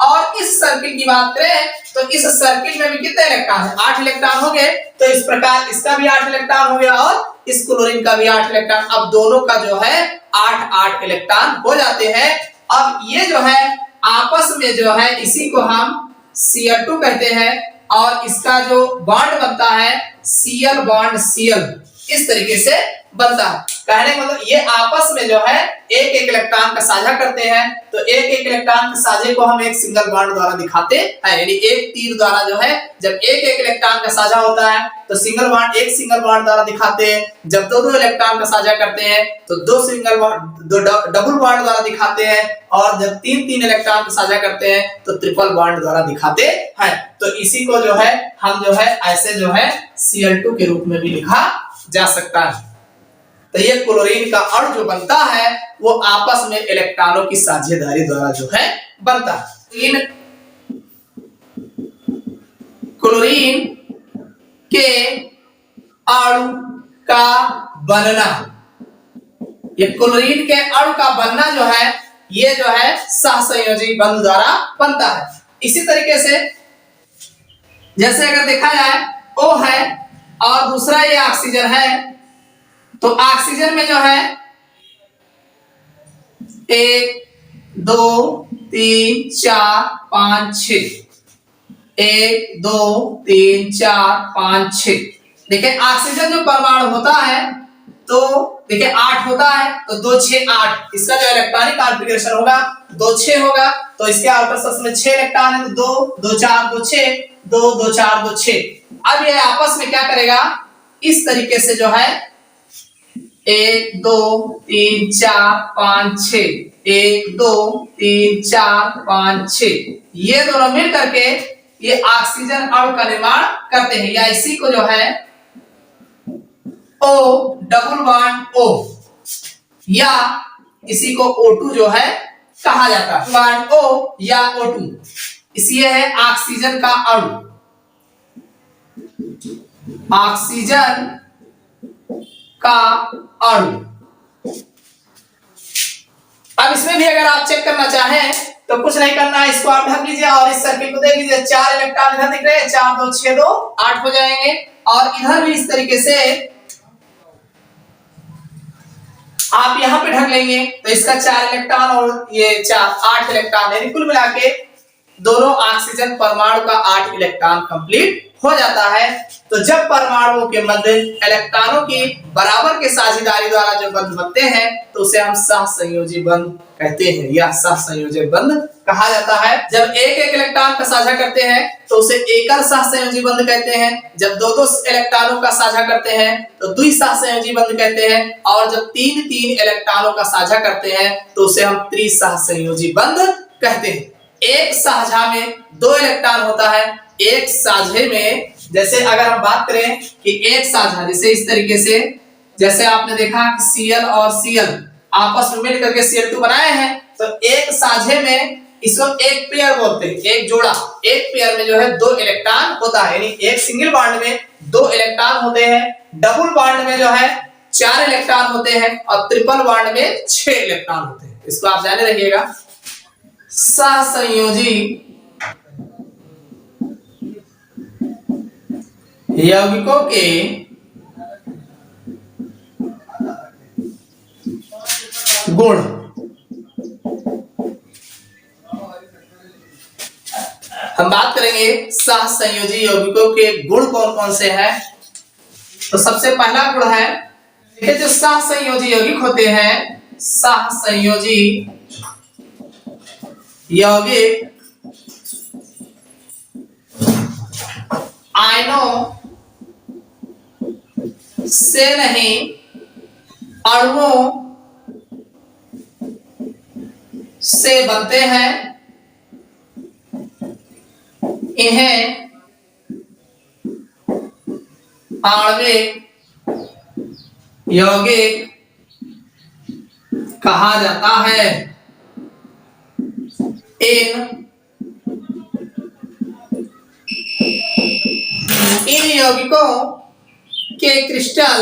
और इस सर्किल की बात करें तो इस सर्किल में भी कितने इलेक्ट्रॉन है? 8 इलेक्ट्रॉन हो गए। तो इस प्रकार इसका भी 8 इलेक्ट्रॉन हो गया और इस क्लोरीन का भी 8 इलेक्ट्रॉन। अब दोनों का जो है 8 8 इलेक्ट्रॉन हो जाते हैं। अब ये जो है आपस में जो है इसी को हम Cl2 कहते हैं और इसका जो बॉन्ड बनता है Cl बॉन्ड Cl इस तरीके से बनता है। कहने का मतलब ये आपस में जो है एक एक इलेक्ट्रॉन का साझा करते हैं। तो एक एक इलेक्ट्रॉन के साझे को हम एक सिंगल बॉन्ड द्वारा दिखाते हैं, यानी एक तीर द्वारा जो है जब एक एक इलेक्ट्रॉन का साझा होता है तो सिंगल बॉन्ड एक सिंगल बॉन्ड द्वारा दिखाते हैं। जब दो दो इलेक्ट्रॉन का साझा करते हैं तो दो सिंगल बॉन्ड दो डबल बॉन्ड द्वारा दिखाते हैं और जब तीन तीन इलेक्ट्रॉन का साझा करते हैं तो ट्रिपल बॉन्ड द्वारा दिखाते हैं। तो इसी को जो है हम जो है ऐसे जो है Cl2 के रूप में भी लिखा जा सकता है। तो ये क्लोरीन का अणु जो बनता है वो आपस में इलेक्ट्रॉनों की साझेदारी द्वारा जो है बनता है। क्लोरीन के अणु का बनना, ये क्लोरीन के अणु का बनना जो है ये जो है सहसंयोजी बंध द्वारा बनता है। इसी तरीके से जैसे अगर देखा जाए O है और दूसरा ये ऑक्सीजन है तो ऑक्सीजन में जो है 1 2 3 4 5 6 1 2 3 4 5 6। देखिए ऑक्सीजन जो परमाणु होता है तो देखिए 8 होता है तो 2 6 8 इसका जो इलेक्ट्रॉनिक कॉन्फ़िगरेशन होगा 2 6 होगा। तो इसके आउटर शेल में 6 इलेक्ट्रॉन है तो 2 2 4 2 6 2 2 4 2 6। अब ये आपस में क्या करेगा इस तरीके से जो है 1 2 3 4 5 6 1 2 3 4 5 6 ये दोनों मिल करके ये ऑक्सीजन अणु का निर्माण करते हैं। या इसी को जो है O डबल बॉन्ड O या इसी को O2 जो है कहा जाता है। बॉन्ड O या O2 इसी है ऑक्सीजन का अणु। ऑक्सीजन का अणु। अब इसमें भी अगर आप चेक करना चाहें तो कुछ नहीं करना है, इसको आप ढक लीजिए और इस सर्किल को देख लीजिए। 4 इलेक्ट्रॉन इधर दिख रहे हैं 4 2 6 2 8 हो जाएंगे और इधर भी इस तरीके से आप यहां पे ढक लेंगे तो इसका 4 इलेक्ट्रॉन और ये 4 8 इलेक्ट्रॉन यानी कुल मिला के दोनों ऑक्सीजन परमाणु का 8 इलेक्ट्रॉन कंप्लीट हो जाता है। तो जब परमाणुओं के मध्य इलेक्ट्रॉनों की बराबर के साझेदारी द्वारा जो बंध बनते हैं तो उसे हम सहसंयोजी बंध कहते हैं या सहसंयोजक बंध कहा जाता है। जब एक एक इलेक्ट्रॉन का साझा करते हैं तो उसे एकल सहसंयोजी बंध कहते हैं। जब दो दो इलेक्ट्रॉनों का साझा करते हैं तो द्वि सहसंयोजी बंध कहते हैं और जब तीन तीन इलेक्ट्रॉनों का साझा करते हैं तो उसे हम त्रिसहसंयोजी बंध कहते हैं। एक साझा में 2 इलेक्ट्रॉन होता है, एक साझे में जैसे अगर हम बात करें कि एक साझा जैसे इस तरीके से जैसे आपने देखा Cl और Cl आपस में मिलकर के Cl2 बनाए हैं तो एक साझे में इसको एक पेयर बोलते हैं, एक जोड़ा। एक पेयर में जो है 2 इलेक्ट्रॉन होता है, यानी एक सिंगल बॉन्ड में 2 इलेक्ट्रॉन होते हैं, डबल बॉन्ड में जो है 4 इलेक्ट्रॉन होते हैं और ट्रिपल बॉन्ड में 6 इलेक्ट्रॉन होते हैं। इसको आप जाने रहिएगा। सहसंयोजी यौगिकों के गुण। हम बात करेंगे सहसंयोजी यौगिकों के गुण कौन कौन से हैं। तो सबसे पहला गुण है देखिए जो सहसंयोजी यौगिक होते हैं, सहसंयोजी यौगिक आयनों से नहीं अणुओं से बनते हैं इन्हें आणविक यौगिक कहा जाता है। इन यौगिकों के क्रिस्टल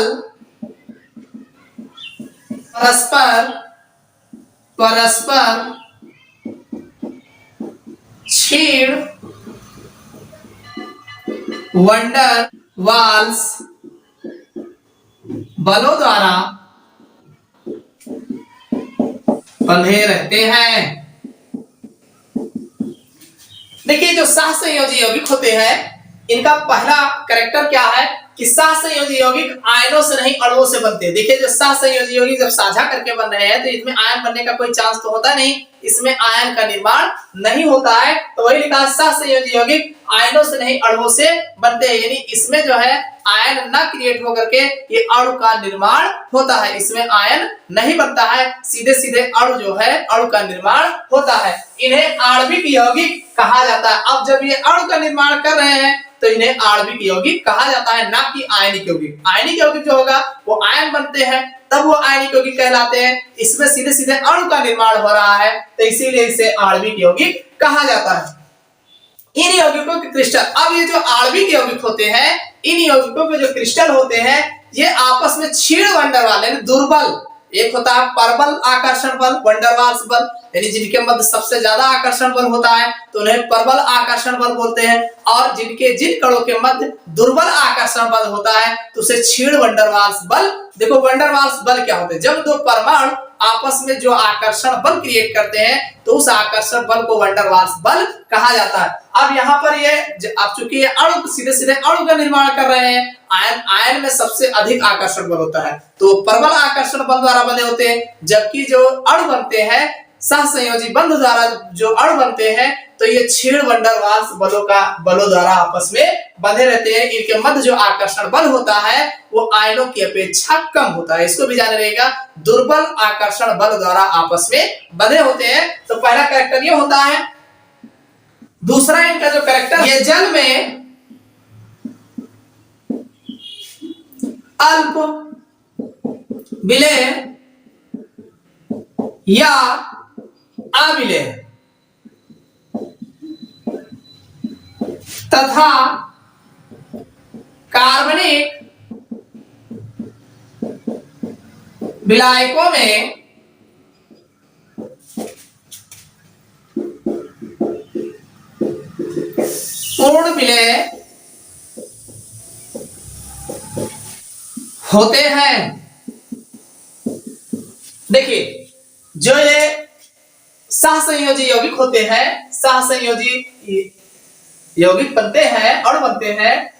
परस्पर छीड़ वंडर वाल्स बलों द्वारा बंधे रहते हैं। देखिए जो सहसंयोजी यौगिक होते हैं इनका पहला कैरेक्टर क्या है कि सहसंयोजी यौगिक आयनों से नहीं अणुओं से बनते हैं। देखिए जो सहसंयोजी यौगिक जब साझा करके बन रहे हैं तो इसमें आयन बनने का कोई चांस तो होता नहीं, इसमें आयन का निर्माण नहीं होता है। तो वही लिखा सहसंयोजी यौगिक आयनों से नहीं अणुओं से बनते हैं, यानी इसमें जो है आयन ना क्रिएट होकर के ये अणु का निर्माण होता है। इसमें आयन नहीं बनता है, सीधे सीधे अणु जो है अणु का निर्माण होता है। इन्हें आणविक यौगिक कहा जाता है। अब जब ये अणु का निर्माण कर रहे हैं तो इन्हें आणविक यौगिक कहा जाता है, ना कि आयनिक यौगिक। आयनिक यौगिक जो होगा वो आयन बनते हैं तब वो आयनिक यौगिक कहलाते हैं। इसमें सीधे सीधे अणु का निर्माण हो रहा है तो इसीलिए इसे आणविक यौगिक कहा जाता है। इन यौगिकों के क्रिस्टल, अब ये जो आणविक यौगिक होते हैं इन यौगिकों के जो क्रिस्टल होते हैं ये आपस में छीड़ वंडर वाले दुर्बल, एक होता है प्रबल आकर्षण बल वंडरवाल्स बल, यानी जिनके मध्य सबसे ज्यादा आकर्षण बल होता है तो उन्हें प्रबल आकर्षण बल बोलते हैं, और जिन कणों के मध्य दुर्बल आकर्षण बल होता है तो उसे छीड़ वंडरवाल्स बल। देखो वंडरवाल्स बल क्या होते हैं, जब दो परमाणु आपस में जो आकर्षण बल क्रिएट करते हैं तो उस आकर्षण बल को वंडरवाल्स बल कहा जाता है। अब यहाँ पर ये अब चूंकि ये अणु सीधे सीधे अणु का निर्माण कर रहे हैं, आयन में सबसे अधिक आकर्षण बल होता है तो प्रबल आकर्षण बल द्वारा बने होते हैं, जबकि जो अणु बनते हैं सहसंयोजी बंध द्वारा जो अणु बनते हैं तो ये छीड़ वंडरवाल्स बलों द्वारा आपस में बंधे रहते हैं। इनके मध्य जो आकर्षण बल होता है वो आयनों की अपेक्षा कम होता है। इसको भी जाने रहेगा, दुर्बल आकर्षण बल द्वारा आपस में बंधे होते हैं। तो पहला कैरेक्टर ये होता है। दूसरा इनका जो कैरेक्टर, ये जल में अल्प विलय या अविलय तथा कार्बनिक विलायकों में पूर्ण विलय होते हैं। देखिए जो ये सहसंयोजी यौगिक होते हैं, सहसंयोजी यौगिक बनते हैं अणु बनते हैं,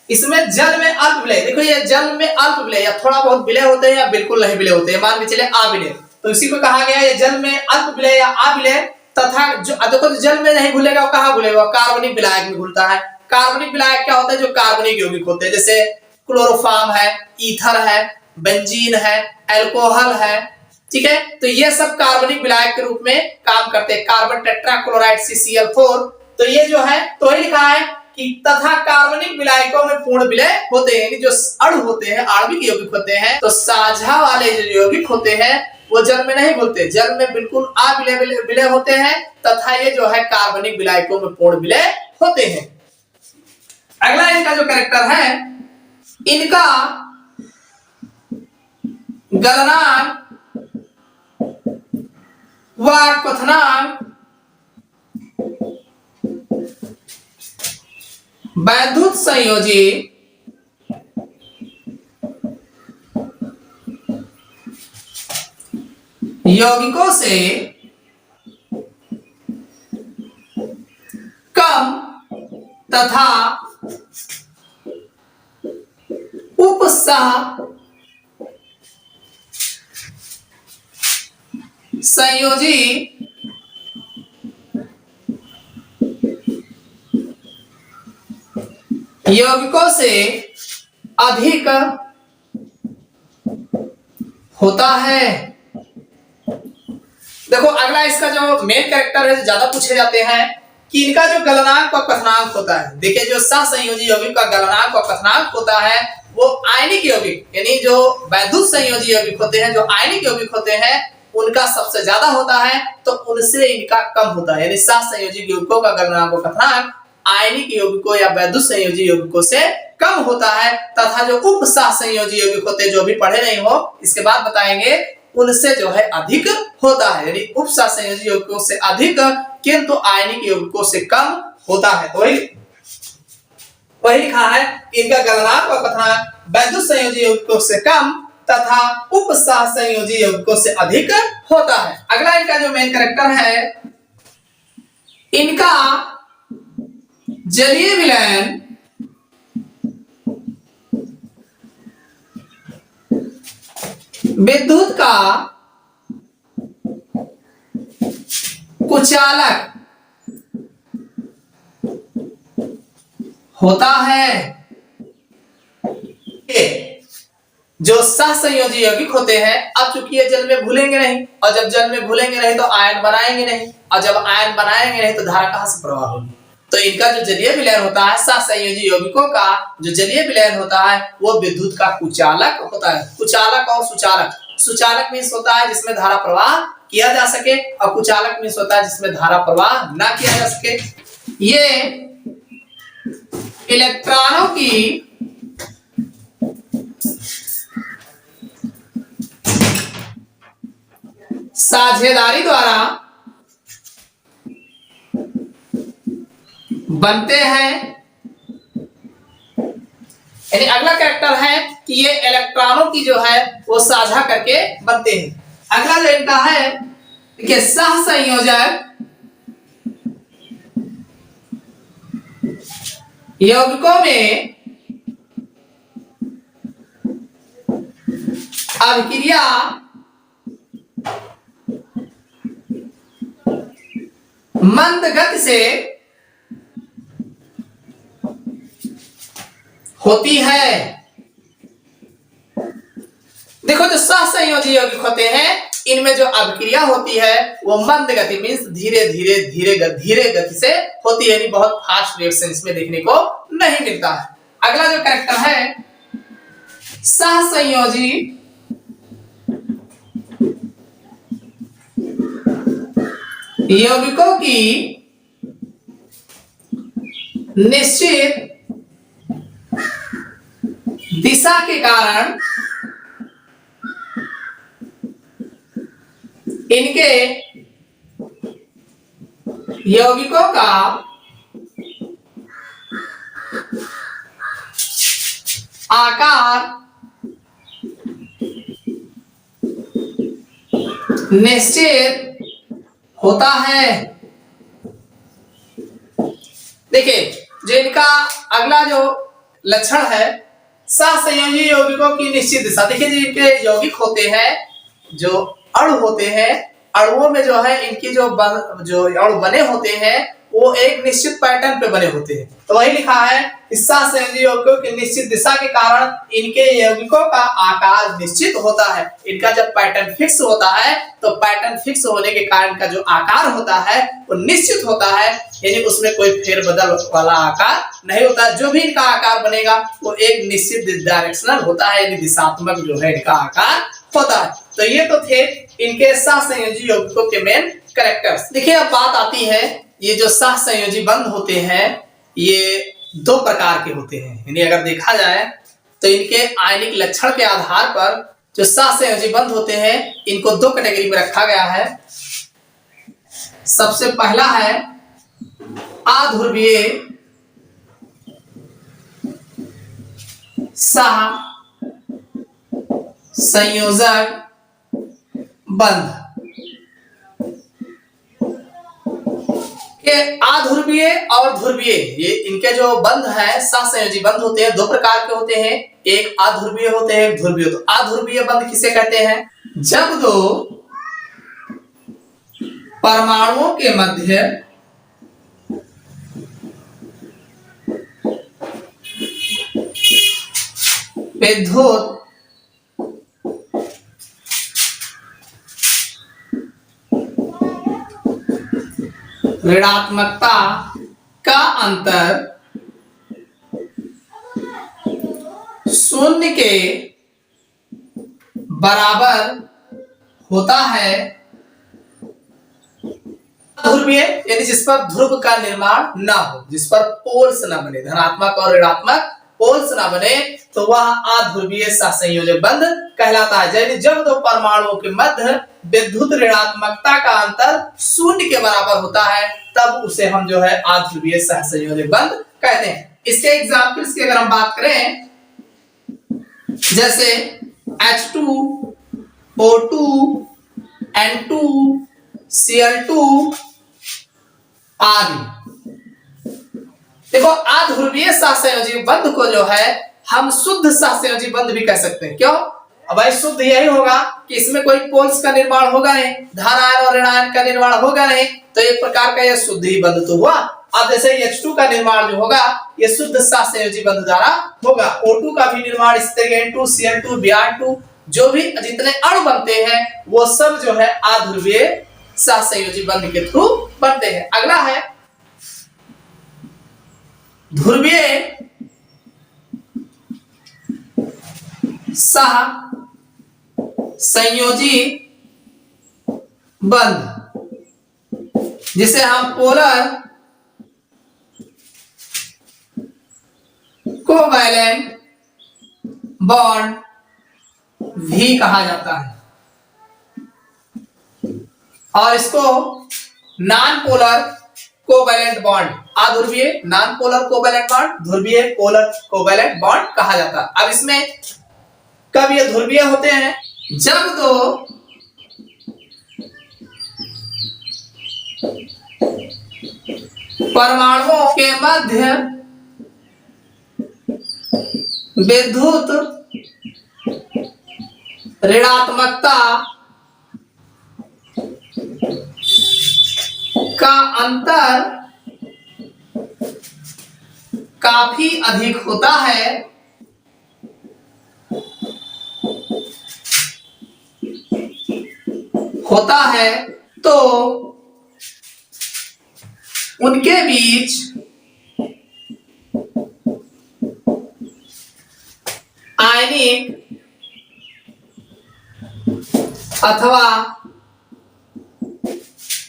इसमें जल में अल्प विलय, देखो ये जल में अल्प विलय या थोड़ा बहुत विलय होते हैं या बिल्कुल नहीं विलय होते हैं, मान के चले अविलय, तो इसी को कहा गया है जल में अल्प विलय या अविलय तथा जो देखो जल में नहीं घुलेगा वो कहां घुलेगा, कार्बनिक विलायक में घुलता है। कार्बनिक विलायक क्या होता है, जो कार्बनिक यौगिक होते हैं, जैसे क्लोरोफॉर्म है, ईथर है, बेंजीन है, अल्कोहल है, ठीक है। तो ये सब कार्बनिक विलायक के रूप में काम करते हैं। कार्बन टेट्राक्लोराइड CCl4, तो ये जो है तो ही लिखा है कि तथा कार्बनिक विलायकों में पूर्ण विलय होते हैं, जो अणु होते हैं आणविक यौगिक होते हैं, तो साझा वाले जो यौगिक होते हैं वो जल में नहीं घुलते, जल में बिल्कुल अविलय विलय होते हैं तथा ये जो है कार्बनिक विलायकों में पूर्ण विलय होते हैं। अगला इनका जो कैरेक्टर है, इनका गलनांक व क्वथनांक वैद्युत संयोजी यौगिकों से कम तथा उपसह संयोजी यौगिकों से अधिक होता है। देखो अगला इसका जो मेन कैरेक्टर है, जो ज्यादा पूछे जाते हैं, कि इनका जो गलनांक और कथनांक होता है, देखिए जो सहसंयोजी यौगिक का गलनांक और कथनांक होता है वो आयनिक यौगिक यानी जो वैद्युत संयोजी यौगिक होते हैं, जो आयनिक यौगिक होते हैं उनका सबसे ज्यादा होता है, तो उनसे इनका कम होता है। यानी सहसंयोजी यौगिकों का गलनांक और कथनांक आयनिक यौगिकों या वैद्युत संयोजी यौगिकों से कम होता है, तथा जो उप सहसंयोजी यौगिक होते हैं, जो भी पढ़े नहीं हो इसके बाद बताएंगे, उनसे जो है अधिक होता है। यानी उप सहसंयोजी यौगिकों से अधिक किंतु आयनिक यौगिकों से कम होता है। तो वही लिखा है, इनका गलनांक और कथनांक वैद्युत संयोजी यौगिकों से कम तथा उप सहसंयोजी यौगिकों से अधिक होता है। अगला इनका जो मेन कैरेक्टर है, इनका जलीय विलयन विद्युत का कुचालक होता है। जो सहसंयोजी यौगिक होते हैं, अब चूंकि ये जल में घुलेंगे नहीं, और जब जल में घुलेंगे नहीं तो आयन बनाएंगे नहीं, और जब आयन बनाएंगे नहीं तो धारा कहां से प्रवाह होगी। तो इनका जो जलीय विलयन होता है, सहसंयोजी यौगिकों का जो जलीय विलयन होता है वो विद्युत का कुचालक होता है। कुचालक और सुचालक, सुचालक मीन्स होता है जिसमें धारा प्रवाह किया जा सके, और कुचालक मीन्स होता है जिसमें धारा प्रवाह ना किया जा सके। ये इलेक्ट्रॉनों की साझेदारी द्वारा बनते हैं। यानी अगला कैरेक्टर है कि ये इलेक्ट्रॉनों की जो है वो साझा करके बनते हैं। अगला जो इनका है कि सहसंयोजक यौगिकों में अभिक्रिया मंद गति से होती है। देखो जो सहसंयोजी यौगिक होते हैं इनमें जो अभिक्रिया होती है वो मंद गति मीन्स धीरे धीरे गति से होती है, यानी बहुत फास्ट रिएक्शन इसमें देखने को नहीं मिलता है। अगला जो कैरेक्टर है, सहसंयोजी यौगिकों की निश्चित दिशा के कारण इनके यौगिकों का आकार निश्चित होता है। देखिए जो इनका अगला जो लक्षण है, सहसंयोजी यौगिकों की निश्चित दिशा। देखिए जो इनके यौगिक होते हैं, जो अणु होते हैं, अणुओं में जो है इनकी जो अणु बने होते हैं वो एक निश्चित पैटर्न पे बने होते हैं। तो वही लिखा है, सहसंयोजी यौगिकों की निश्चित दिशा के कारण इनके यौगिकों का आकार निश्चित होता है। इनका जब पैटर्न फिक्स होता है तो पैटर्न फिक्स होने के कारण का जो आकार होता है वो निश्चित होता है, यानी उसमें कोई फेरबदल वाला आकार नहीं होता। जो भी इनका आकार बनेगा वो एक निश्चित डायरेक्शनल होता है, यानी दिशात्मक जो है इनका आकार होता है। तो ये तो थे इनके सहसंयोजी यौगिकों के मेन कैरेक्टर्स। देखिए अब बात आती है, ये जो सहसंयोजी बंध होते हैं ये दो प्रकार के होते हैं। यानी अगर देखा जाए तो इनके आयनिक लक्षण के आधार पर जो सहसंयोजी बंध होते हैं इनको दो कैटेगरी में रखा गया है। सबसे पहला है अध्रुवीय सह संयोजक बंध। अध्रुवीय और ध्रुवीय, ये इनके जो बंध है सहसंयोजी बंध होते हैं दो प्रकार के होते हैं, एक अध्रुवीय होते हैं एक ध्रुवीय। तो अध्रुवीय बंध किसे कहते हैं? जब दो परमाणुओं के मध्य विद्युत ऋणात्मकता का अंतर शून्य के बराबर होता है, ध्रुवीय यानी जिस पर ध्रुव का निर्माण ना हो, जिस पर पोल्स ना बने, धनात्मक और ऋणात्मक पोल्स ना बने, तो वह अध्रुवीय सहसंयोजक बंध कहलाता है। यानी जब दो परमाणुओं के मध्य विद्युत ऋणात्मकता का अंतर शून्य के बराबर होता है, तब उसे हम जो है अध्रुवीय सहसंयोजक बंध कहते हैं। इसके एग्जांपल्स की अगर हम बात करें, जैसे H2O2 N2 Cl2 आदि। देखो अध्रुवीय सहसंयोजी बंध को जो है हम शुद्ध सहसंयोजी बंध भी कह सकते हैं। क्यों? अब भाई शुद्ध यही होगा कि इसमें कोई पोल्स का निर्माण होगा नहीं, धन आयन और ऋण आयन का निर्माण होगा नहीं, तो एक प्रकार का यह शुद्ध ही बंध तो हुआ। अब जैसे H2 का निर्माण जो होगा ये शुद्ध सहसंयोजी बंध द्वारा होगा। O2 का भी निर्माण इस तरह N2 Cl2 Br2 जो भी जितने अणु बनते हैं वो सब जो है अध्रुवीय सहसंयोजी बंध के थ्रू बनते हैं। अगला है ध्रुवीय सहसंयोजी बंध, जिसे हम पोलर कोवैलेंट बॉन्ड भी कहा जाता है, और इसको नॉन पोलर कोवैलेंट बॉन्ड, अध्रुवीय नॉन पोलर कोवैलेंट बॉन्ड, ध्रुवीय पोलर कोवैलेंट बॉन्ड कहा जाता है। अब इसमें कब ये ध्रुवीय होते हैं? जब दो परमाणुओं के मध्य विद्युत ऋणात्मकता का अंतर काफी अधिक होता है, तो उनके बीच आयनिक अथवा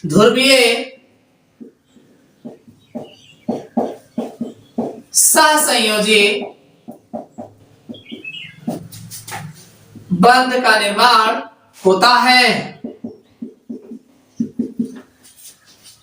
ध्रुवीय सहसंयोजी बंध का निर्माण होता है।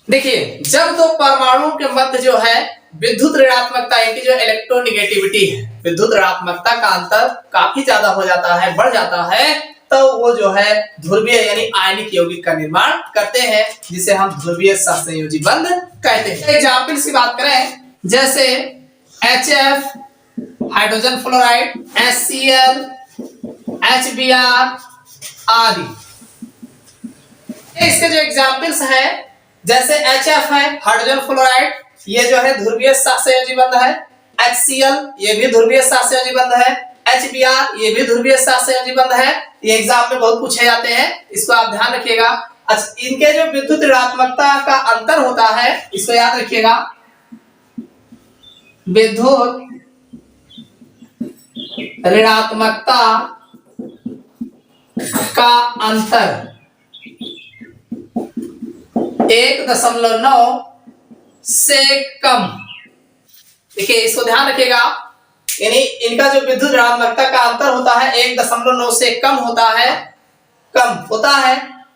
देखिए जब दो परमाणुओं के मध्य जो है विद्युत ऋणात्मकता यानी जो इलेक्ट्रोनेगेटिविटी है, विद्युत ऋणात्मकता का अंतर काफी ज्यादा हो जाता है, बढ़ जाता है, तो वो जो है ध्रुवीय यानी आयनिक यौगिक का निर्माण करते हैं, जिसे हम ध्रुवीय सहसंयोजी बंध कहते हैं। एग्जांपल्स की बात करें, जैसे HF hydrogen fluoride, HCl, HBr आदि। इसके जो एग्जांपल्स है, जैसे HF है हाइड्रोजन फ्लोराइड, ये जो है ध्रुवीय सहसंयोजी बंध है। HCl ये भी ध्रुवीय सहसंयोजी बंध है। HBr ये भी ध्रुवीय सहसंयोजी बंध है। ये एग्जाम में बहुत पूछे जाते हैं, इसको आप ध्यान रखिएगा। इनके जो विद्युत ऋणात्मकता का अंतर होता है, इसको याद रखिएगा, विद्युत ऋणात्मकता का अंतर 1.9 से कम। देखिए इसको ध्यान रखिएगा, यानी इनका जो विद्युत ऋणात्मकता का अंतर होता है 1.9 से कम होता है,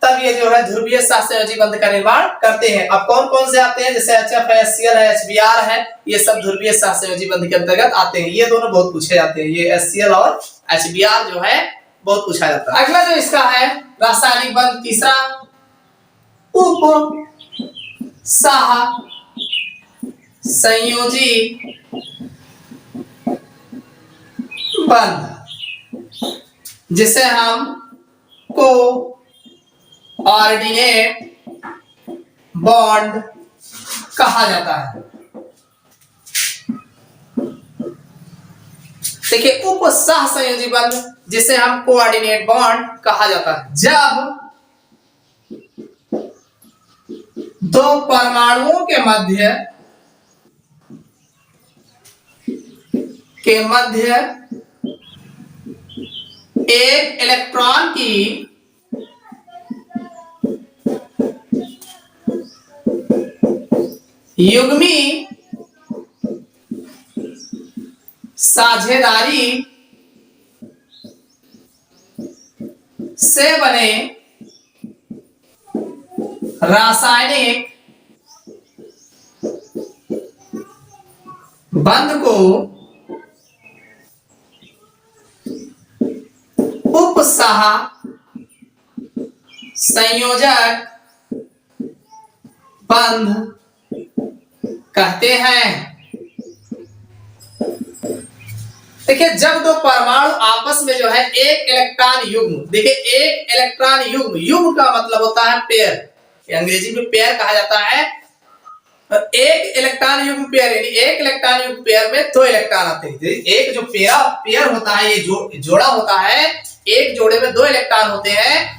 तब ये जो है ध्रुवीय सहसंयोजी बंध का निर्माण करते हैं। अब कौन कौन से आते हैं? जैसे HF है, HCl है, HBr है, ये सब ध्रुवीय सहसंयोजी बंध के अंतर्गत आते हैं। ये दोनों बहुत पूछे जाते हैं, ये HCl और HBr जो है बहुत पूछा जाता है। अगला जो इसका है रासायनिक बंध तीसरा, उप सहसंयोजी बंध, जिसे हम को ऑर्डिनेट बॉन्ड कहा जाता है। देखिए उप सहसंयोजी बंध जिसे हम कोऑर्डिनेट बॉन्ड कहा जाता है, जब दो परमाणुओं के मध्य एक इलेक्ट्रॉन की युग्मी साझेदारी से बने रासायनिक बंध को उपसह संयोजक बंध कहते हैं। देखिए, जब दो परमाणु आपस में जो है एक इलेक्ट्रॉन युग्म, देखिए एक इलेक्ट्रॉन युग्म, युग्म का मतलब होता है पेयर, अंग्रेजी में पेयर कहा जाता है। एक इलेक्ट्रॉन युग्म पेयर यानी एक इलेक्ट्रॉन युग्म पेयर में दो इलेक्ट्रॉन आते हैं। एक जो पेयर होता है, ये जोड़ा होता है, एक जोड़े में दो इलेक्ट्रॉन होते हैं।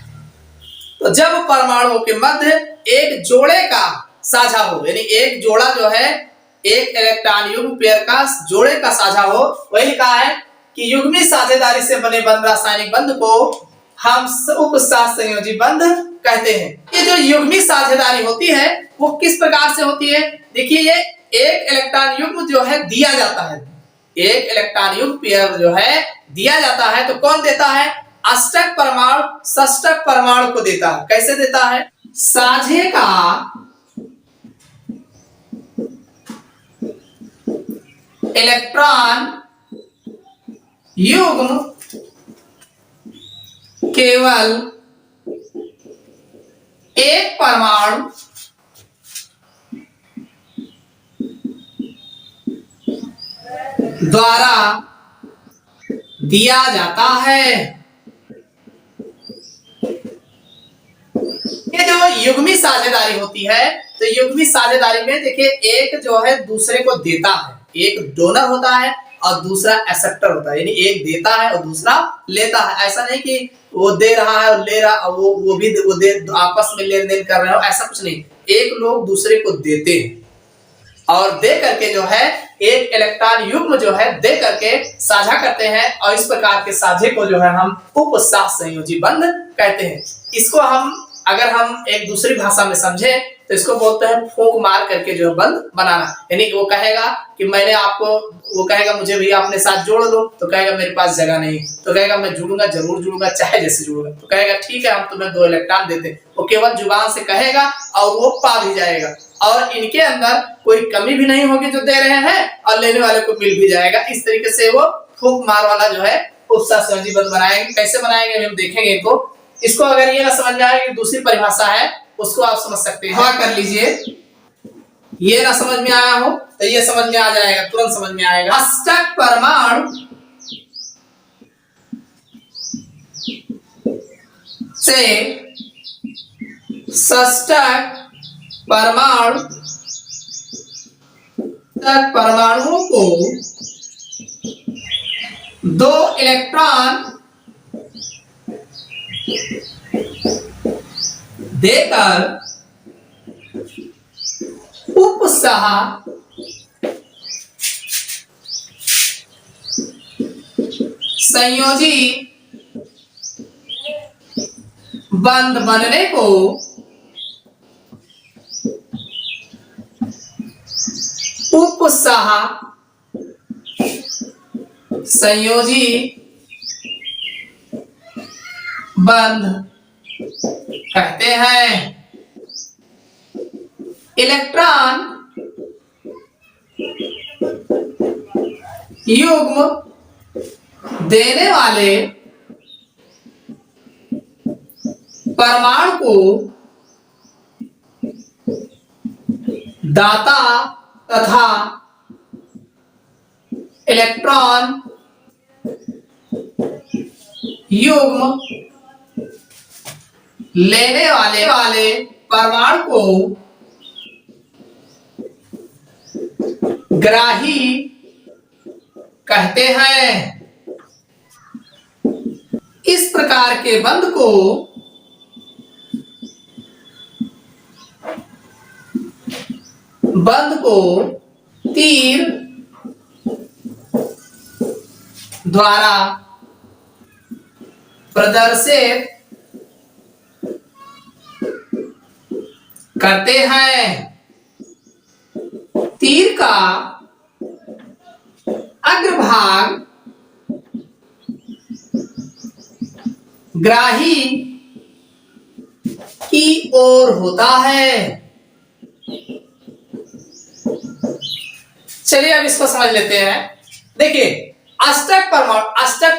तो जब परमाणुओं के मध्य एक जोड़े का साझा हो, यानी एक जोड़ा जो है एक इलेक्ट्रॉन युग्म पेयर का जोड़े का साझा हो, वही लिखा है कि युग्मी साझेदारी से बने बंध रासायनिक बंध को हम उपसह संयोजी बंध कहते हैं। ये जो युग्मी साझेदारी होती है वो किस प्रकार से होती है? देखिए, ये एक इलेक्ट्रॉन युग्म जो है दिया जाता है, एक इलेक्ट्रॉन युग्म पेयर जो है दिया जाता है, तो कौन देता है? अष्टक परमाणु षष्टक परमाणु को देता है। कैसे देता है? साझे का इलेक्ट्रॉन युग्म केवल एक परमाणु द्वारा दिया जाता है। ये जो युग्मी साझेदारी होती है, तो युग्मी साझेदारी में देखिए एक जो है दूसरे को देता है, एक डोनर होता है और दूसरा एक्सेप्टर होता है, यानी एक देता है और दूसरा लेता है। ऐसा नहीं कि वो दे रहा है और ले रहा, वो दे, आपस में लेन देन कर रहे हो, ऐसा कुछ नहीं। एक लोग दूसरे को देते हैं और दे करके जो है एक इलेक्ट्रॉन युग्म जो है दे करके साझा करते हैं, और इस प्रकार के साझे को जो है हम उपसह संयोजी बंध कहते हैं। इसको हम अगर हम एक दूसरी भाषा में समझे तो इसको बोलते हैं फूंक मार करके जो बंध बनाना। यानी वो कहेगा कि मैंने आपको, वो कहेगा मुझे भी अपने साथ जोड़ लो, तो कहेगा मेरे पास जगह नहीं, तो कहेगा मैं जुड़ूंगा, जरूर जुड़ूंगा, चाहे जैसे जुड़ूंगा, तो कहेगा ठीक है हम तुम्हें दो इलेक्ट्रॉन देते हैं। वो केवल जुबान से कहेगा और वो पा भी जाएगा, और इनके अंदर कोई कमी भी नहीं होगी जो दे रहे हैं, और लेने वाले को मिल भी जाएगा। इस तरीके से वो फूंक मार वाला जो है उपसह संयोजी बंध बनाएंगे। कैसे बनाएंगे हम देखेंगे इनको। इसको अगर ये ना समझ में आए कि दूसरी परिभाषा है, उसको आप समझ सकते हैं, हाँ कर लीजिए। ये ना समझ में आया हो तो ये समझ में आ जाएगा, तुरंत समझ में आएगा। अष्टक परमाणु से षष्टक परमाणुओं को दो इलेक्ट्रॉन देकर उपसह संयोजी बंध बनने को उपसह संयोजी बंध कहते हैं। इलेक्ट्रॉन युग्म देने वाले परमाणु को दाता तथा इलेक्ट्रॉन युग्म लेने वाले परमाणु को ग्राही कहते हैं। इस प्रकार के बंध को बंध को तीर द्वारा प्रदर्शित करते हैं। तीर का अग्रभाग ग्राही की ओर होता है। चलिए अब इसको समझ लेते हैं। देखिए अष्टक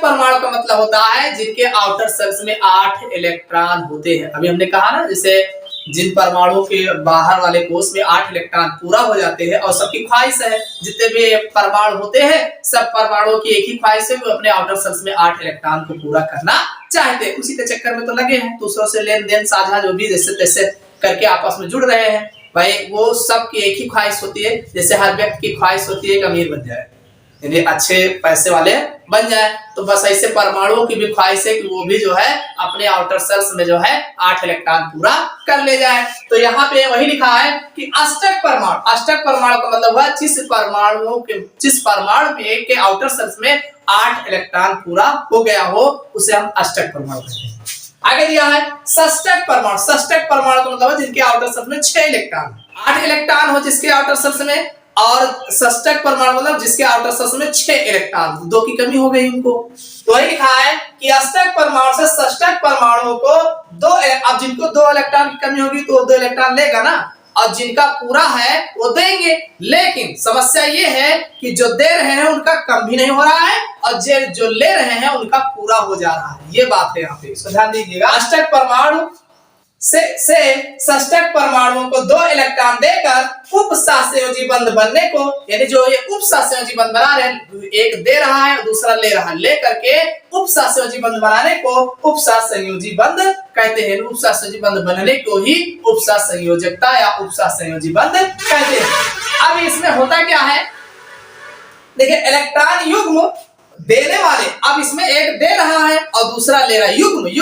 परमाणु का मतलब होता है जिनके आउटर सेल्स में 8 इलेक्ट्रॉन होते हैं। अभी हमने कहा ना, जैसे जिन परमाणुओं के बाहर वाले कोष में 8 इलेक्ट्रॉन पूरा हो जाते हैं और सबकी ख्वाहिश है, जितने भी परमाणु होते हैं सब परमाणुओं की एक ही ख्वाहिश है, वो अपने आउटर सेल्स में 8 इलेक्ट्रॉन को पूरा करना चाहते हैं। उसी के चक्कर में तो लगे हैं, दूसरों से लेन देन साझा जो भी जैसे तैसे करके आपस में जुड़ रहे हैं। भाई वो सबकी एक ही ख्वाहिश होती है, जैसे हर व्यक्ति की ख्वाहिश होती है कि अमीर बन जाए, यानी अच्छे पैसे वाले बन जाए। तो बस ऐसे परमाणुओं की भी ख्वाहिश है कि वो भी जो है अपने आउटर सेल्स में जो है 8 इलेक्ट्रॉन पूरा कर ले जाए। तो यहाँ पे वही लिखा है कि अष्टक परमाणु का मतलब हुआ जिस परमाणु के आउटर सेल्स में 8 इलेक्ट्रॉन पूरा हो गया हो, उसे हम अष्टक परमाणु कहते हैं। आगे दिया है षष्टक परमाणु का मतलब जिनके आउटर सेल्स में 6 इलेक्ट्रॉन, 8 इलेक्ट्रॉन हो जिसके आउटर सेल्स में, और षष्टक परमाणु मतलब जिसके आउटर सेल्स में 6 इलेक्ट्रॉन, 2 की कमी हो गई इनको। तो वही लिखा है कि अष्टक परमाणु से षष्टक परमाणुओं को अब जिनको 2 इलेक्ट्रॉन की कमी होगी तो 2 इलेक्ट्रॉन लेगा ना, और जिनका पूरा है वो देंगे। लेकिन समस्या ये है कि जो दे रहे हैं उनका कम भी नहीं हो रहा है और जो ले रहे हैं उनका पूरा हो जा रहा है। ये बात है यहाँ पे, इसको ध्यान दीजिएगा। अष्टक परमाणु से षष्टक परमाणुओं को 2 इलेक्ट्रॉन देकर उपसहसंयोजी बंध बनने को, यानी जो ये उपसहसंयोजी बंध बना रहे हैं, एक दे रहा है दूसरा ले रहा है, लेकर के उपसहसंयोजी बंध बनाने को उपसहसंयोजी बंध कहते हैं। उपसहसंयोजी बंध बनने को ही उपसहसंयोजकता या उपसहसंयोजी बंध कहते हैं। अब इसमें होता क्या है, देखिए इलेक्ट्रॉन युग्म देने वाले, अब इसमें एक दे रहा है और दूसरा ले रहा है। युग्म एक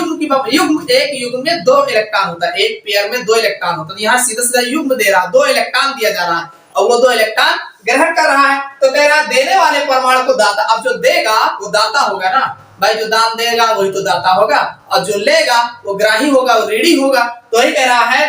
युग्म में 2 इलेक्ट्रॉन होता है, एक पेयर में 2 इलेक्ट्रॉन होता है। यहाँ सीधा सीधा युग्म दे रहा है, 2 इलेक्ट्रॉन दिया जा रहा है और वो 2 इलेक्ट्रॉन ग्रहण कर रहा है। तो कह रहा है देने वाले परमाणु को दाता, अब जो देगा वो दाता होगा ना भाई, जो दान देगा वही तो दाता होगा, और जो लेगा वो ग्राही होगा, वो ऋणी होगा। तो यही कह रहा है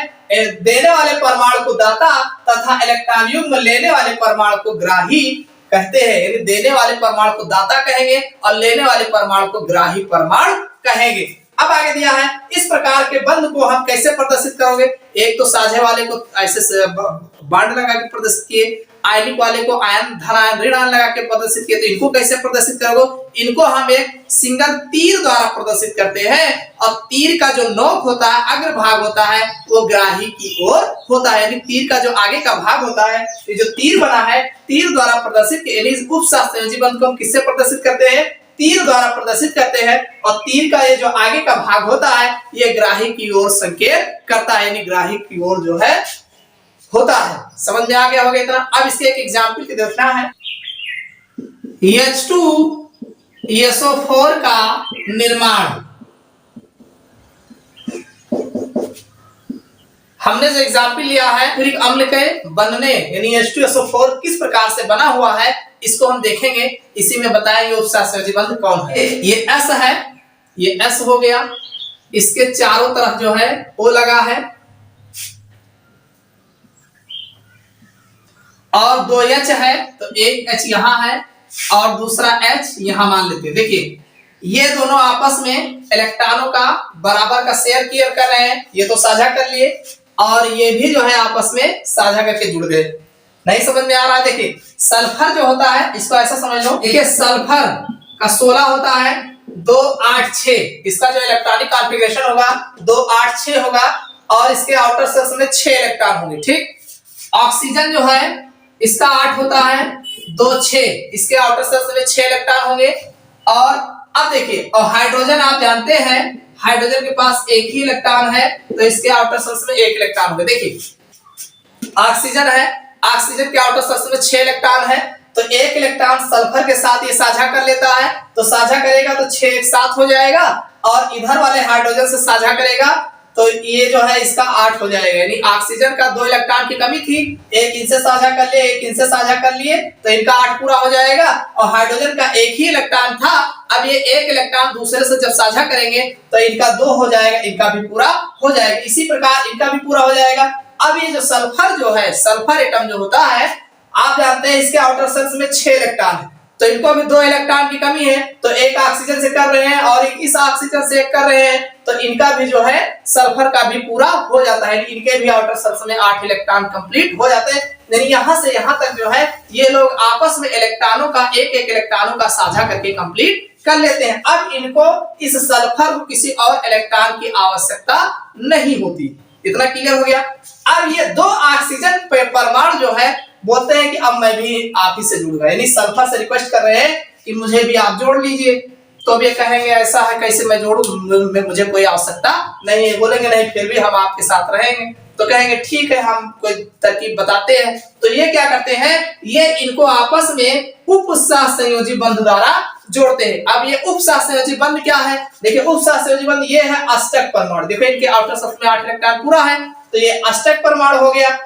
देने वाले परमाणु को दाता तथा इलेक्ट्रॉन युग्म लेने वाले परमाणु को ग्राही कहते हैं। यानी देने वाले परमाणु को दाता कहेंगे और लेने वाले परमाणु को ग्राही परमाणु कहेंगे। अब आगे दिया है इस प्रकार के बंध को हम कैसे प्रदर्शित करोगे। एक तो साझे वाले को ऐसे बांड लगा के प्रदर्शित किए, आयनिक वाले को आयन धन आयन ऋण आयन लगा के प्रदर्शित किए। तो इनको कैसे प्रदर्शित करोगे, इनको हम एक सिंगल तीर द्वारा प्रदर्शित करते हैं, और तीर का जो नोक होता है, अग्रभाग होता है, वो ग्राही की ओर होता है। यानी तीर का जो आगे का भाग होता है, ये जो तीर बना है, तीर द्वारा प्रदर्शित, यानी उपसहसंयोजी बंध को हम किससे प्रदर्शित करते हैं, तीर द्वारा प्रदर्शित करते हैं। और तीर का ये जो आगे का भाग होता है, ये ग्राही की ओर संकेत करता है, यानी ग्राही की ओर जो है होता है। समझ में आ गया होगा इतना। अब इसके एक एग्जाम्पल की देखना है। H2SO4 का निर्माण, हमने जो एग्जाम्पल लिया है यूरिक अम्ल के बनने, यानी H2SO4 किस प्रकार से बना हुआ है, इसको हम देखेंगे। इसी में बताएंगे उपसहसंयोजी बंध कौन है। ये S है, ये S हो गया, इसके चारों तरफ जो है O लगा है, और 2 H है, तो एक H यहाँ है और दूसरा H यहाँ मान लेते हैं। देखिए ये दोनों आपस में इलेक्ट्रॉनों का बराबर का शेयर किया कर रहे हैं, ये तो साझा कर लिए, और ये भी जो है आपस में साझा करके जुड़ गए। नहीं समझ में आ रहा है। देखिए सल्फर जो होता है, इसको ऐसा समझ लो, देखिए सल्फर का 16 होता है, 2 8 6, इसका जो इलेक्ट्रॉनिक कॉन्फ़िगरेशन होगा 2 8 6 होगा, और इसके आउटर सेल्स में 6 इलेक्ट्रॉन होंगे। ठीक, ऑक्सीजन जो है इसका 8 होता है, 2 6, इसके आउटर सेल्स में 6 इलेक्ट्रॉन होंगे। और अब देखिए, और हाइड्रोजन आप जानते हैं, हाइड्रोजन के पास एक ही इलेक्ट्रॉन है, तो इसके आउटर सेल्स में 1 इलेक्ट्रॉन होंगे। देखिए ऑक्सीजन है, ऑक्सीजन के आउटर सेल्स में 6 इलेक्ट्रॉन है, तो 1 इलेक्ट्रॉन सल्फर के साथ ये साझा कर लेता है, तो साझा करेगा तो 6 एक साथ हो जाएगा, और इधर वाले हाइड्रोजन से साझा करेगा तो ये जो है इसका 8 हो जाएगा, यानी ऑक्सीजन का 2 इलेक्ट्रॉन की कमी थी, एक इनसे साझा कर लिए, एक इनसे साझा कर लिए, तो इनका 8 पूरा हो जाएगा। और हाइड्रोजन का एक ही इलेक्ट्रॉन था, अब ये एक इलेक्ट्रॉन दूसरे से जब साझा करेंगे तो इनका 2 हो जाएगा, इनका भी पूरा हो जाएगा। इसी प्रकार इनका भी पूरा हो जाएगा। अब ये जो सल्फर जो है, सल्फर एटम जो होता है, आप जानते हैं इसके आउटर शेल्स में 6 इलेक्ट्रॉन है, तो इनको भी 2 इलेक्ट्रॉन की कमी है, तो एक ऑक्सीजन से कर रहे हैं और इस ऑक्सीजन से कर रहे हैं, तो इनका भी जो है सल्फर का भी पूरा हो जाता है, इनके भी आउटर शेल्स में 8 इलेक्ट्रॉन कंप्लीट हो जाते हैं। यानी यहां से यहां तक जो है ये लोग आपस में इलेक्ट्रॉनों का एक इलेक्ट्रॉनों का साझा करके कंप्लीट कर लेते हैं। अब इनको इस सल्फर को किसी और इलेक्ट्रॉन की आवश्यकता नहीं होती। इतना क्लियर हो गया। अब ये 2 ऑक्सीजन परमाणु जो है बोलते हैं कि अब मैं भी आप ही से जुड़ गया, यानी सल्फर से रिक्वेस्ट कर रहे हैं कि मुझे भी आप जोड़ लीजिए। तो अब ये कहेंगे ऐसा है कैसे मैं जोड़ूं, मुझे कोई आवश्यकता नहीं है। बोलेंगे नहीं फिर भी हम आपके साथ रहेंगे, तो कहेंगे ठीक है हम कोई तरकीब बताते हैं। तो ये क्या करते हैं, ये इनको आपस में उपसह संयोजी बंध द्वारा जोड़ते हैं। अब ये उपसह संयोजी बंध क्या है, देखिए उपसह संयोजी बंध ये है अष्टक परमाणु। देखो इनके आउटर शेल्स में 8 इलेक्ट्रॉन पूरा है, तो ये अष्टक परमाणु हो गया।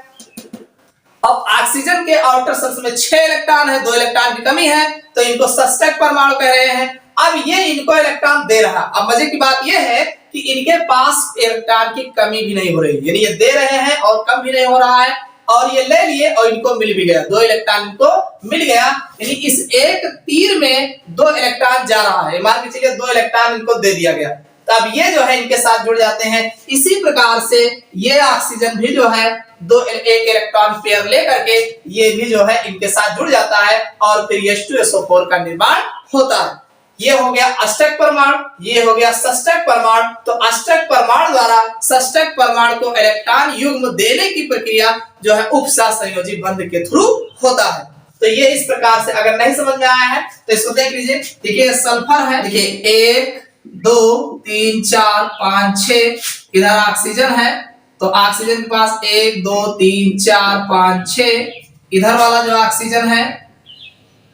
अब ऑक्सीजन के आउटर शेल्स में 6 इलेक्ट्रॉन है, 2 इलेक्ट्रॉन की कमी है, तो इनको षष्टक परमाणु कह रहे हैं। अब ये इनको इलेक्ट्रॉन दे रहा। अब मजे की बात ये है कि इनके पास इलेक्ट्रॉन की कमी भी नहीं हो रही, यानी ये दे रहे हैं और कम भी नहीं हो रहा है, और ये ले लिए और इनको मिल भी गया, 2 इलेक्ट्रॉन इनको मिल गया। यानी इस एक तीर में 2 इलेक्ट्रॉन जा रहा है, मान के चलिए 2 इलेक्ट्रॉन इनको दे दिया गया, तो अब ये जो है इनके साथ जुड़ जाते हैं। इसी प्रकार से ये ऑक्सीजन भी जो है एक इलेक्ट्रॉन पेयर लेकर के ये भी जो है इनके साथ जुड़ जाता है और फिर H2SO4 का निर्माण होता है। ये हो गया अष्टक परमाणु, ये हो गया षष्टक परमाणु। तो अष्टक परमाणु द्वारा षष्टक परमाणु को इलेक्ट्रॉन युग्म देने की प्रक्रिया जो है उपसह संयोजी बंध के थ्रू होता है। तो ये इस प्रकार से, अगर नहीं समझ में आया है तो इसको देख लीजिए। देखिए सल्फर है, देखिए 1 2 3 4 5 6, इधर ऑक्सीजन है, तो ऑक्सीजन के पास 1 2 3 4 5 6, इधर वाला जो ऑक्सीजन है,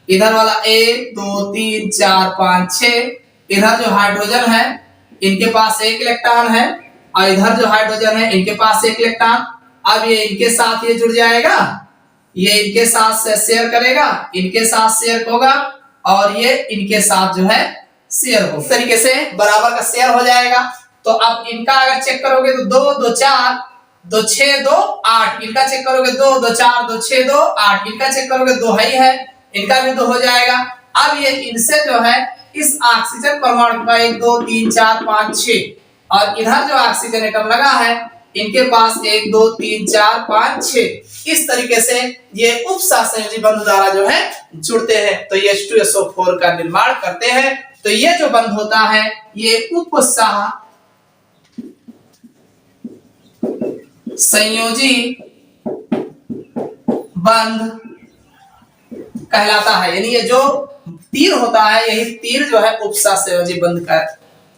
इधर वाला 1 2 3 4 5 6, इधर जो हाइड्रोजन है इनके पास 1 इलेक्ट्रॉन है, और इधर जो हाइड्रोजन है इनके पास 1 इलेक्ट्रॉन। अब ये इनके साथ ये जुड़ जाएगा, ये इनके साथ शेयर करेगा, इनके साथ शेयर होगा, और ये इनके साथ जो है शेयर होगा। इस तरीके से बराबर का शेयर हो जाएगा। तो अब इनका अगर चेक करोगे तो 2 2 4 2 6 2 8, इनका चेक करोगे 2 2 4 2 6 2 8, इनका चेक करोगे 2 है, इनका भी 2 हो जाएगा। अब ये इनसे जो है इस ऑक्सीजन परमाणु का 1 2 3 4 5 6, और इधर जो ऑक्सीजन एटम लगा है इनके पास 1 2 3 4 5 6, इस तरीके से ये उपसह संयोजी बंध द्वारा जो है जुड़ते हैं, तो ये H2SO4 का निर्माण करते हैं। तो ये जो बंध होता है ये उपसह संयोजी बंध कहलाता है। यानी ये जो तीर होता है, यही तीर जो है उपसह संयोजी बंध का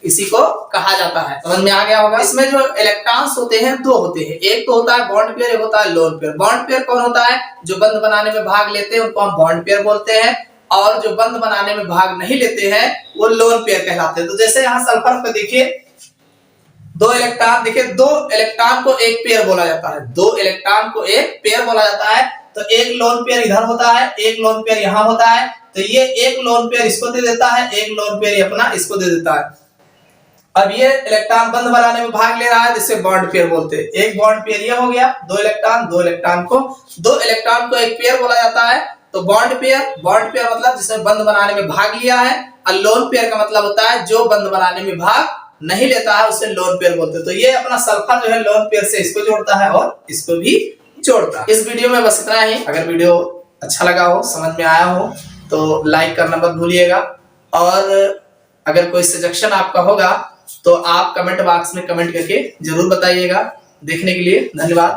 इसी को कहा जाता है। समझ में आ गया होगा। इसमें जो इलेक्ट्रॉन्स होते हैं 2 होते हैं, एक तो होता है बॉन्ड पेयर, एक होता है लोन पेयर। बॉन्ड पेयर कौन होता है, जो बंध बनाने में भाग लेते हैं उनको हम बॉन्ड पेयर बोलते हैं, और जो बंध बनाने में भाग नहीं लेते हैं वो लोन पेयर कहलाते हैं। तो जैसे यहाँ सल्फर पे देखिए 2 इलेक्ट्रॉन, देखिए 2 इलेक्ट्रॉन को एक पेयर बोला जाता है, 2 इलेक्ट्रॉन को एक पेयर बोला जाता है। तो एक लोन पेयर इधर होता है, एक लोन पेयर यहाँ होता है, तो ये एक लोन पेयर इसको दे देता है, एक लोन पेयर अपना इसको दे देता है। अब ये इलेक्ट्रॉन बंध बनाने में भाग ले रहा है, जिसे बॉन्ड पेयर बोलते हैं। एक बॉन्ड पेयर ये हो गया, 2 इलेक्ट्रॉन, 2 इलेक्ट्रॉन को एक पेयर बोला जाता है। तो बॉन्ड पेयर मतलब जिसने बंध बनाने में भाग लिया है, और लोन पेयर का मतलब होता है जो बंध बनाने में भाग नहीं लेता है, उसे लोन पेयर बोलते हैं। तो ये अपना सल्फर जो है लोन पेयर से इसको जोड़ता है और इसको भी जोड़ता है। इस वीडियो में बस इतना ही। अगर वीडियो अच्छा लगा हो, समझ में आया हो, तो लाइक करना मत भूलिएगा, और अगर कोई सजेशन आपका होगा तो आप कमेंट बॉक्स में कमेंट करके जरूर बताइएगा। देखने के लिए धन्यवाद।